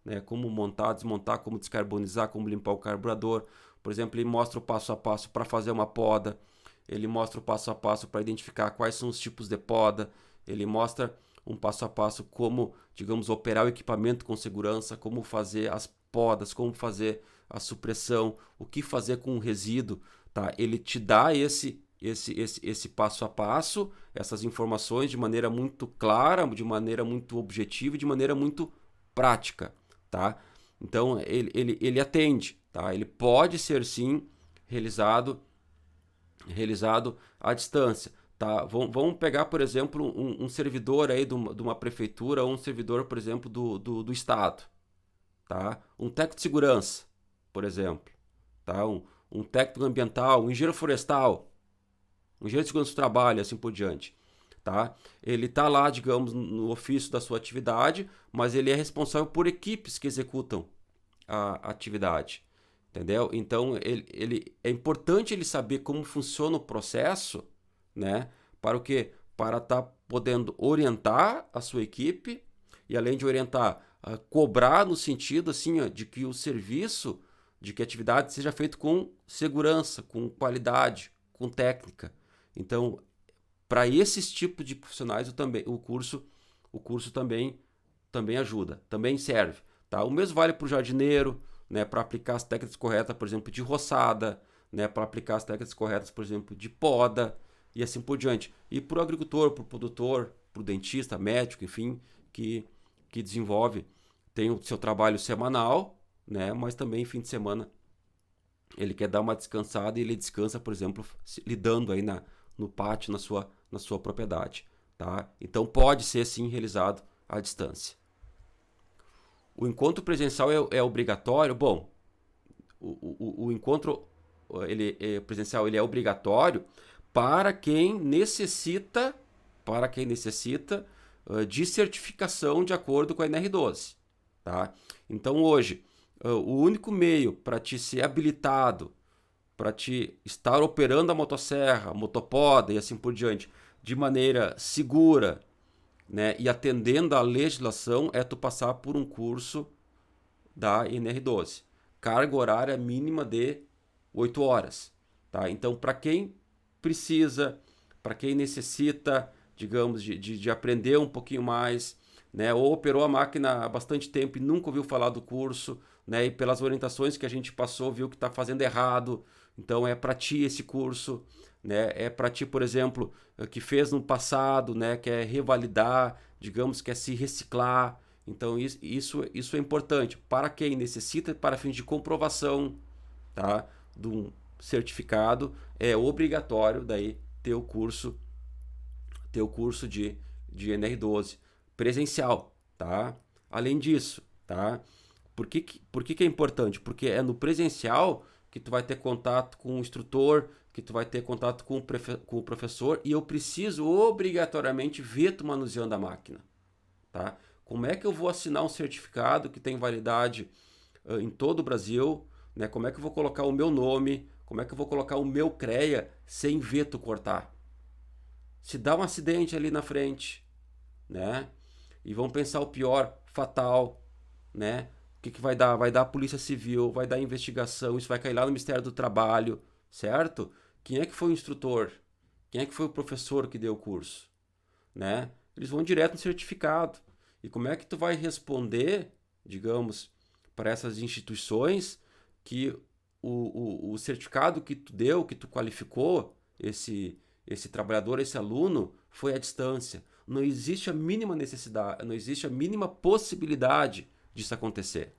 Speaker 1: né? Como montar, desmontar, como descarbonizar, como limpar o carburador. Por exemplo, ele mostra o passo a passo para fazer uma poda, ele mostra o passo a passo para identificar quais são os tipos de poda, ele mostra um passo a passo como, digamos, operar o equipamento com segurança, como fazer as podas, como fazer a supressão, o que fazer com o resíduo, tá? Ele te dá esse passo a passo, essas informações de maneira muito clara, de maneira muito objetiva, de maneira muito prática, tá? Então ele atende, tá? Ele pode ser sim realizado à distância, tá? Vamos pegar, por exemplo, um servidor aí de uma prefeitura ou um servidor, por exemplo, do estado, tá? Um técnico de segurança, por exemplo, tá? Um técnico ambiental, um engenheiro florestal, um engenheiro de segurança do trabalho, assim por diante, tá? Ele está lá, digamos, no ofício da sua atividade, mas ele é responsável por equipes que executam a atividade, entendeu? Então, ele é importante ele saber como funciona o processo, né? Para o quê? Para estar podendo orientar a sua equipe e, além de orientar, cobrar no sentido assim, de que o serviço, de que a atividade seja feita com segurança, com qualidade, com técnica. Então, para esses tipos de profissionais, o curso também também ajuda, também serve, tá? O mesmo vale para o jardineiro, né, para aplicar as técnicas corretas, por exemplo, de roçada, né, para aplicar as técnicas corretas, por exemplo, de poda e assim por diante. E para o agricultor, para o produtor, para o dentista, médico, enfim, que desenvolve, tem o seu trabalho semanal, né, mas também fim de semana ele quer dar uma descansada e ele descansa, por exemplo, lidando aí no pátio, na sua propriedade, tá? Então pode ser sim realizado à distância. O encontro presencial é obrigatório? Bom, o encontro presencial ele é obrigatório para quem necessita, de certificação de acordo com a NR12. Tá? Então hoje, o único meio para te ser habilitado, para te estar operando a motosserra, a motopoda e assim por diante, de maneira segura, né, e atendendo à legislação, é tu passar por um curso da NR12. Carga horária mínima de 8 horas. Tá? Então, para quem precisa, para quem necessita, digamos, de aprender um pouquinho mais, né, ou operou a máquina há bastante tempo e nunca ouviu falar do curso, né, e pelas orientações que a gente passou, viu que está fazendo errado, então é para ti esse curso, né, é para ti, por exemplo, que fez no passado, né, quer revalidar, digamos, quer se reciclar. Então isso é importante para quem necessita para fins de comprovação, tá, de um certificado. É obrigatório daí ter o curso de NR12 presencial, tá? Além disso, tá? Por que é importante? Porque é no presencial que tu vai ter contato com o instrutor, que tu vai ter contato com o professor, e eu preciso obrigatoriamente ver tu manuseando a máquina, tá? Como é que eu vou assinar um certificado que tem validade em todo o Brasil, né? Como é que eu vou colocar o meu nome, como é que eu vou colocar o meu CREA sem ver tu cortar? Se dá um acidente ali na frente, né? E vamos pensar o pior, fatal, né? O que vai dar? Vai dar a Polícia Civil, vai dar investigação, isso vai cair lá no Ministério do Trabalho, certo? Quem é que foi o instrutor? Quem é que foi o professor que deu o curso? Né? Eles vão direto no certificado. E como é que tu vai responder, digamos, para essas instituições que o certificado que tu deu, que tu qualificou esse trabalhador, esse aluno, foi à distância? Não existe a mínima necessidade, não existe a mínima possibilidade disso acontecer.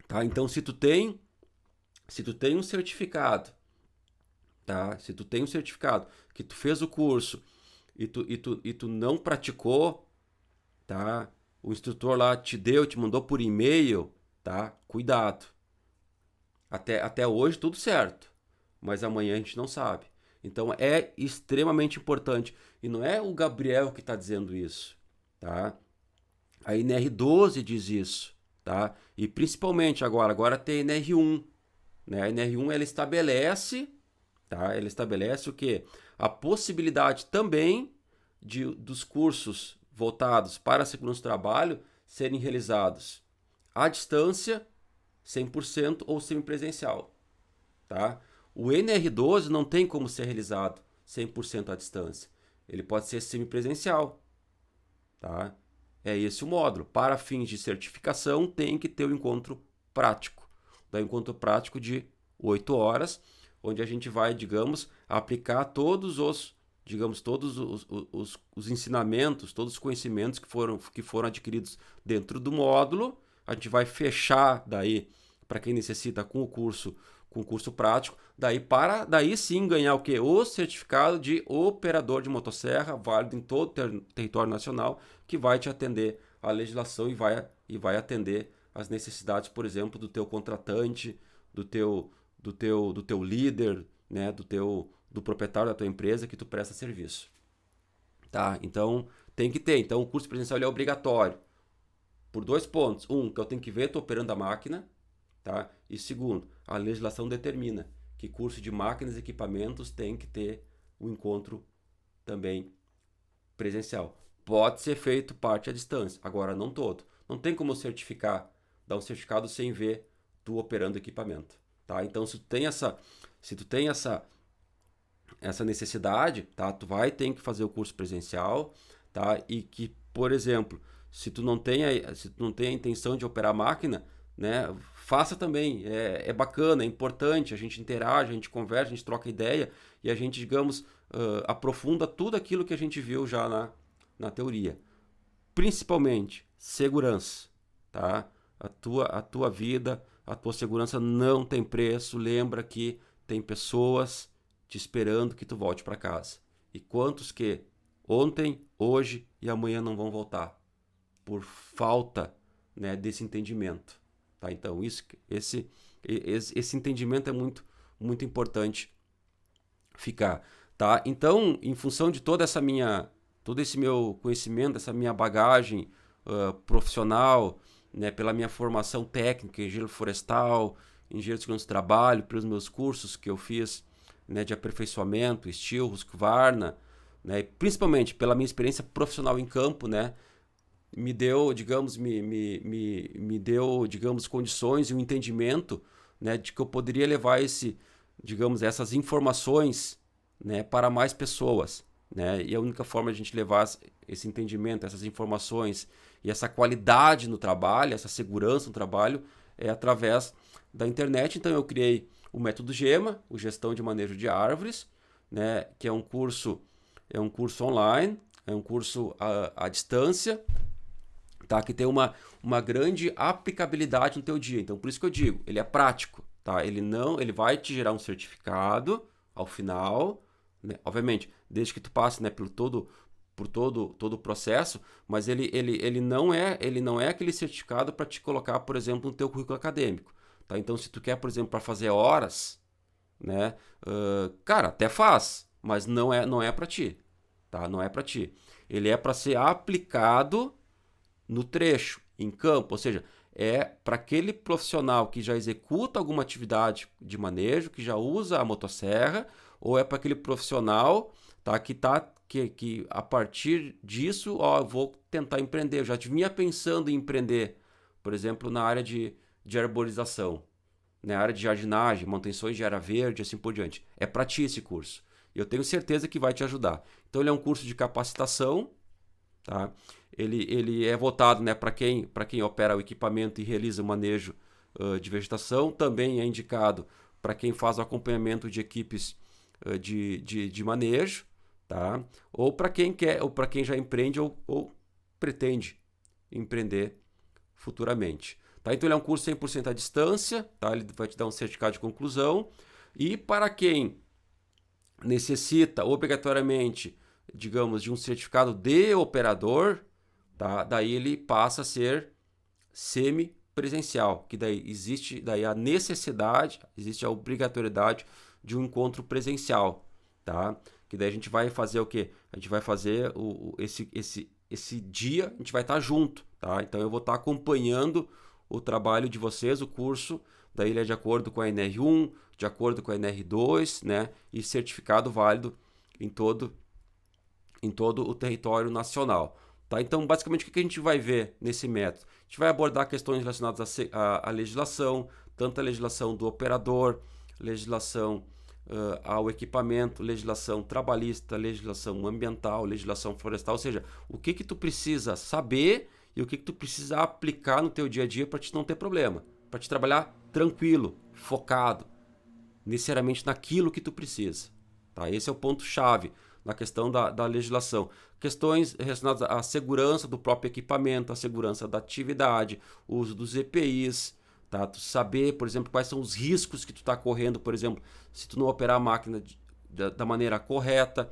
Speaker 1: Tá? Então, se tu tem um certificado, tá? Se tu tem um certificado que tu fez o curso e tu não praticou, tá? O instrutor lá te mandou por e-mail, tá? Cuidado. Até hoje tudo certo, mas amanhã a gente não sabe. Então é extremamente importante. E não é o Gabriel que está dizendo isso, tá? A NR12 diz isso, tá? E principalmente agora tem a NR1, né? A NR1 ela estabelece, tá? Ela estabelece o quê? A possibilidade também dos cursos voltados para a segurança do trabalho serem realizados à distância, 100% ou semipresencial, tá? O NR12 não tem como ser realizado 100% à distância. Ele pode ser semipresencial, tá? É esse o módulo. Para fins de certificação, tem que ter o encontro prático. O encontro prático de 8 horas, onde a gente vai, digamos, aplicar todos os ensinamentos, todos os conhecimentos que foram adquiridos dentro do módulo. A gente vai fechar daí, para quem necessita, com o curso prático, daí sim ganhar o quê? O certificado de operador de motosserra, válido em todo o território nacional, que vai te atender à legislação e vai atender às necessidades, por exemplo, do teu contratante, do teu líder, né? do proprietário da tua empresa que tu presta serviço. Tá? Então, tem que ter. Então, o curso presencial ele é obrigatório. Por 2 pontos. Que eu tenho que ver tu operando a máquina. Tá? E segundo, a legislação determina que curso de máquinas e equipamentos tem que ter o encontro também presencial. Pode ser feito parte à distância, agora não todo. Não tem como dar um certificado sem ver tu operando equipamento. Tá? Então, se tu tem essa necessidade, tá? Tu vai ter que fazer o curso presencial, tá? E que por exemplo, se tu não tem a intenção de operar a máquina, né, faça também. É bacana, é importante, a gente interage, a gente conversa, a gente troca ideia e a gente, digamos, aprofunda tudo aquilo que a gente viu já na teoria. Principalmente segurança, tá? A tua vida, a tua segurança não tem preço. Lembra que tem pessoas te esperando que tu volte para casa. E quantos que ontem, hoje e amanhã não vão voltar por falta, né, desse entendimento, tá? Então esse entendimento é muito muito importante ficar, tá? Então, em função de todo esse meu conhecimento, essa minha bagagem profissional, né, pela minha formação técnica, engenheiro florestal, engenheiro de segurança do trabalho, pelos meus cursos que eu fiz, né, de aperfeiçoamento, Steel, Husqvarna, né, e principalmente pela minha experiência profissional em campo, né, me deu, digamos, me deu, digamos, condições e um entendimento, né, de que eu poderia levar digamos, essas informações, né, para mais pessoas, né? E a única forma de a gente levar esse entendimento, essas informações e essa qualidade no trabalho, essa segurança no trabalho, é através da internet. Então eu criei o método GEMA, o Gestão de Manejo de Árvores, né, que é um curso online, é um curso à distância, tá? Que tem uma grande aplicabilidade no teu dia. Então, por isso que eu digo, ele é prático, tá? Ele vai te gerar um certificado ao final, né? Obviamente, desde que tu passe, né, por todo o processo, mas ele não é aquele certificado para te colocar, por exemplo, no teu currículo acadêmico, tá? Então, se tu quer, por exemplo, para fazer horas, né, cara, até faz, mas não é para ti, tá? Não é para ti. Ele é para ser aplicado no trecho, em campo, ou seja, é para aquele profissional que já executa alguma atividade de manejo, que já usa a motosserra, ou é para aquele profissional, tá, que a partir disso, ó, eu vou tentar empreender. Eu já vinha pensando em empreender, por exemplo, na área de arborização, na área de jardinagem, manutenções de área verde, assim por diante. É para ti esse curso. Eu tenho certeza que vai te ajudar. Então ele é um curso de capacitação, tá? Ele é voltado, né, para quem opera o equipamento e realiza o manejo de vegetação. Também é indicado para quem faz o acompanhamento de equipes de manejo, tá? Ou para quem quer, ou para quem já empreende ou pretende empreender futuramente. Tá? Então ele é um curso 100% à distância, tá? Ele vai te dar um certificado de conclusão. E para quem necessita obrigatoriamente, digamos, de um certificado de operador, tá? Daí ele passa a ser semipresencial, que daí existe a necessidade, existe a obrigatoriedade de um encontro presencial, tá? Que daí a gente vai fazer o quê? A gente vai fazer esse dia, a gente vai estar junto, tá? Então eu vou estar acompanhando o trabalho de vocês, o curso, daí ele é de acordo com a NR1, de acordo com a NR2, né? E certificado válido em todo o território nacional. Tá? Então, basicamente, o que a gente vai ver nesse método? A gente vai abordar questões relacionadas à legislação, tanto a legislação do operador, legislação ao equipamento, legislação trabalhista, legislação ambiental, legislação florestal, ou seja, o que tu precisa saber e o que tu precisa aplicar no teu dia a dia para te não ter problema, para te trabalhar tranquilo, focado, necessariamente naquilo que tu precisa. Tá? Esse é o ponto-chave na questão da legislação. Questões relacionadas à segurança do próprio equipamento, à segurança da atividade, o uso dos EPIs, tá? Tu saber, por exemplo, quais são os riscos que tu está correndo, por exemplo, se tu não operar a máquina da maneira correta.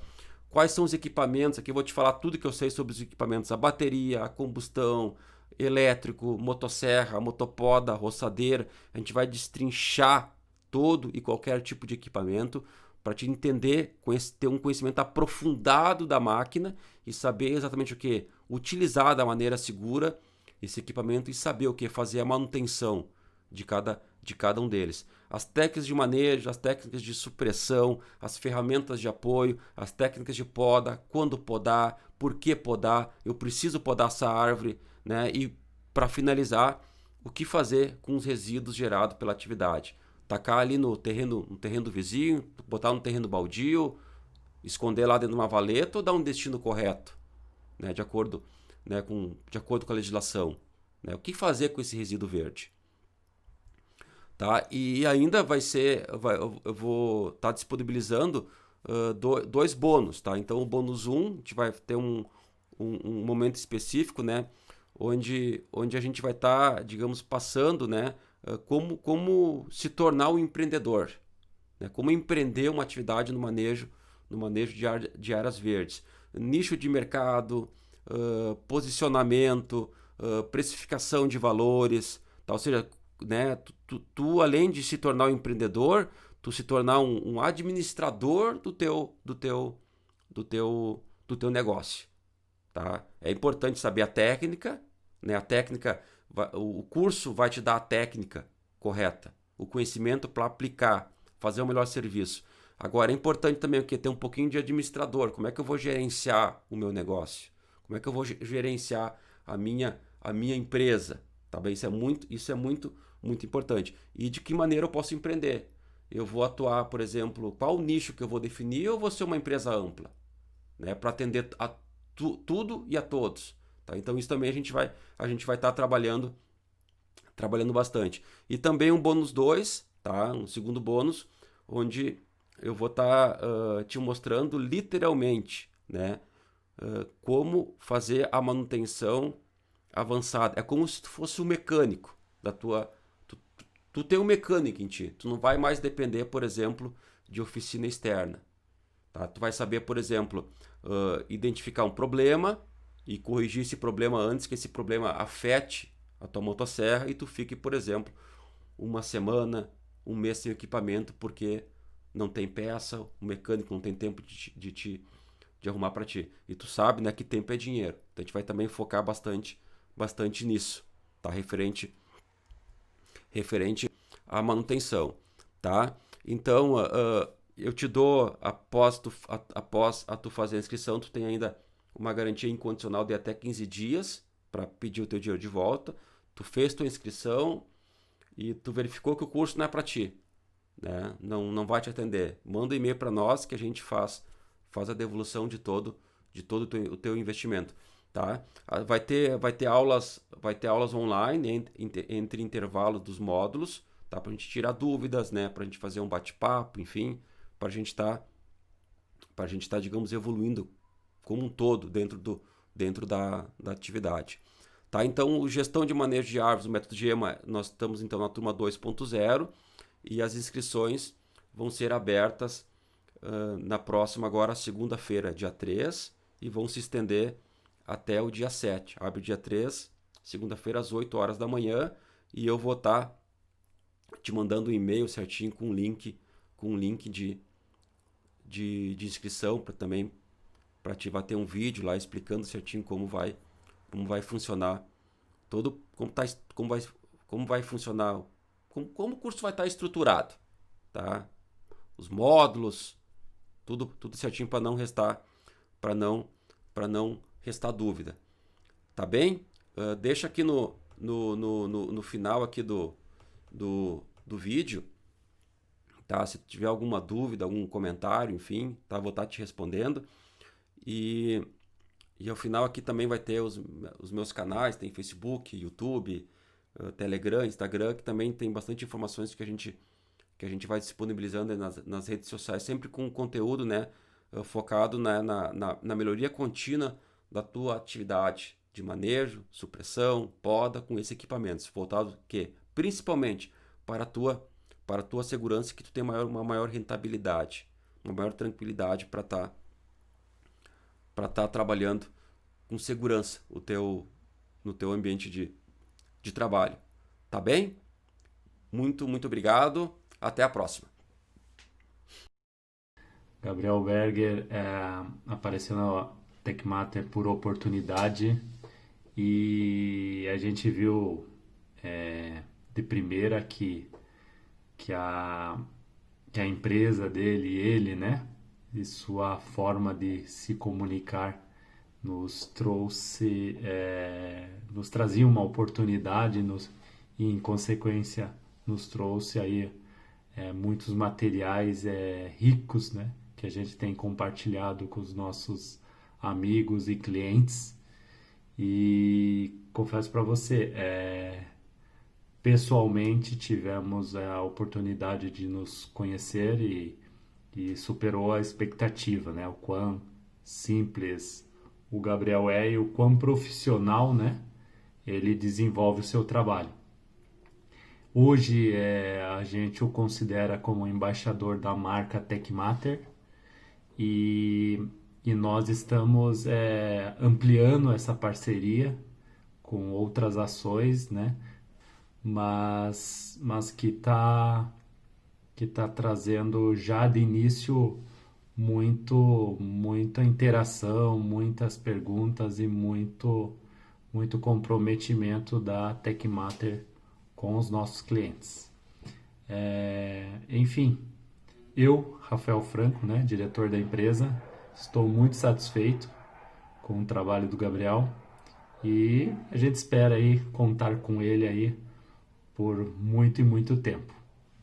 Speaker 1: Quais são os equipamentos, aqui eu vou te falar tudo que eu sei sobre os equipamentos, a bateria, a combustão, elétrico, motosserra, motopoda, roçadeira. A gente vai destrinchar todo e qualquer tipo de equipamento para te entender, ter um conhecimento aprofundado da máquina e saber exatamente o que utilizar da maneira segura esse equipamento e saber o que fazer a manutenção de cada um deles. As técnicas de manejo, as técnicas de supressão, as ferramentas de apoio, as técnicas de poda, quando podar, por que podar, eu preciso podar essa árvore, né? E para finalizar, o que fazer com os resíduos gerados pela atividade. Tacar ali no terreno do vizinho, botar no terreno baldio, esconder lá dentro de uma valeta ou dar um destino correto, né? De acordo, né, de acordo com a legislação, né? O que fazer com esse resíduo verde? Tá? E ainda eu vou estar disponibilizando dois bônus, tá? Então o bônus 1, a gente vai ter um momento específico, né? Onde a gente vai estar, digamos, passando, né? Como se tornar um empreendedor, né? Como empreender uma atividade no manejo de áreas verdes. Nicho de mercado, posicionamento, precificação de valores, tá? Ou seja, né, tu, além de se tornar um empreendedor, tu se tornar um administrador do teu negócio, tá? É importante saber a técnica, né? A técnica, o curso vai te dar a técnica correta, o conhecimento para aplicar, fazer o melhor serviço. Agora, é importante também ter um pouquinho de administrador. Como é que eu vou gerenciar o meu negócio? Como é que eu vou gerenciar a minha empresa? Tá bem? Isso é muito importante. E de que maneira eu posso empreender? Eu vou atuar, por exemplo, qual o nicho que eu vou definir, ou vou ser uma empresa ampla, né, para atender a tudo e a todos. Tá? Então isso também a gente vai estar trabalhando bastante. E também um bônus 2, tá? Um segundo bônus, onde eu vou estar te mostrando literalmente, né, como fazer a manutenção avançada. É como se tu fosse um mecânico da tua. Tu tem um mecânico em ti. Tu não vai mais depender, por exemplo, de oficina externa. Tá? Tu vai saber, por exemplo, identificar um problema e corrigir esse problema antes que esse problema afete a tua motosserra e tu fique, por exemplo, uma semana, um mês sem equipamento porque não tem peça, o mecânico não tem tempo de arrumar para ti. E tu sabe, né, que tempo é dinheiro. Então a gente vai também focar bastante nisso, tá? Referente à manutenção, tá? Então, eu te dou, após tu fazer a inscrição, tu tem ainda uma garantia incondicional de até 15 dias para pedir o teu dinheiro de volta. Tu fez tua inscrição e tu verificou que o curso não é para ti, né? Não vai te atender. Manda um e-mail para nós que a gente faz a devolução de todo o teu investimento, tá? Vai ter aulas online entre intervalos dos módulos, tá? Para a gente tirar dúvidas, né? Para a gente fazer um bate-papo, enfim, para a gente estar, digamos, evoluindo como um todo dentro da atividade. Tá? Então, gestão de manejo de árvores, o método GEMA, nós estamos então na turma 2.0 e as inscrições vão ser abertas na próxima, agora, segunda-feira, dia 3, e vão se estender até o dia 7. Abre dia 3, segunda-feira, às 8 horas da manhã, e eu vou estar te mandando um e-mail certinho com um link de inscrição também, para te vai ter um vídeo lá explicando certinho como vai funcionar como vai funcionar, como o curso vai estar estruturado, tá? Os módulos, tudo certinho para não restar dúvida, tá bem? Deixa aqui no final aqui do vídeo, tá? Se tiver alguma dúvida, algum comentário, enfim, tá? Vou estar te respondendo. E ao final aqui também vai ter os meus canais, tem Facebook, YouTube, Telegram, Instagram, que também tem bastante informações que a gente vai disponibilizando nas redes sociais, sempre com conteúdo, né, focado na melhoria contínua da tua atividade de manejo, supressão, poda com esses equipamentos, voltado principalmente para a tua segurança, que tu tem uma maior rentabilidade, uma maior tranquilidade para estar trabalhando com segurança no teu ambiente de trabalho. Tá bem? Muito, muito obrigado. Até a próxima.
Speaker 2: Gabriel Berger apareceu na Tecmater por oportunidade e a gente viu de primeira que a empresa dele, ele, né, e sua forma de se comunicar nos trazia uma oportunidade e em consequência nos trouxe aí muitos materiais ricos, né, que a gente tem compartilhado com os nossos amigos e clientes. E confesso para você, pessoalmente tivemos a oportunidade de nos conhecer e superou a expectativa, né? O quão simples o Gabriel é e o quão profissional, né? Ele desenvolve o seu trabalho. Hoje a gente o considera como embaixador da marca Techmater e, e nós estamos ampliando essa parceria com outras ações, né? Mas que tá trazendo já de início muita interação, muitas perguntas e muito comprometimento da Techmater com os nossos clientes. Enfim, eu, Rafael Franco, né, diretor da empresa, estou muito satisfeito com o trabalho do Gabriel e a gente espera aí contar com ele aí por muito e muito tempo.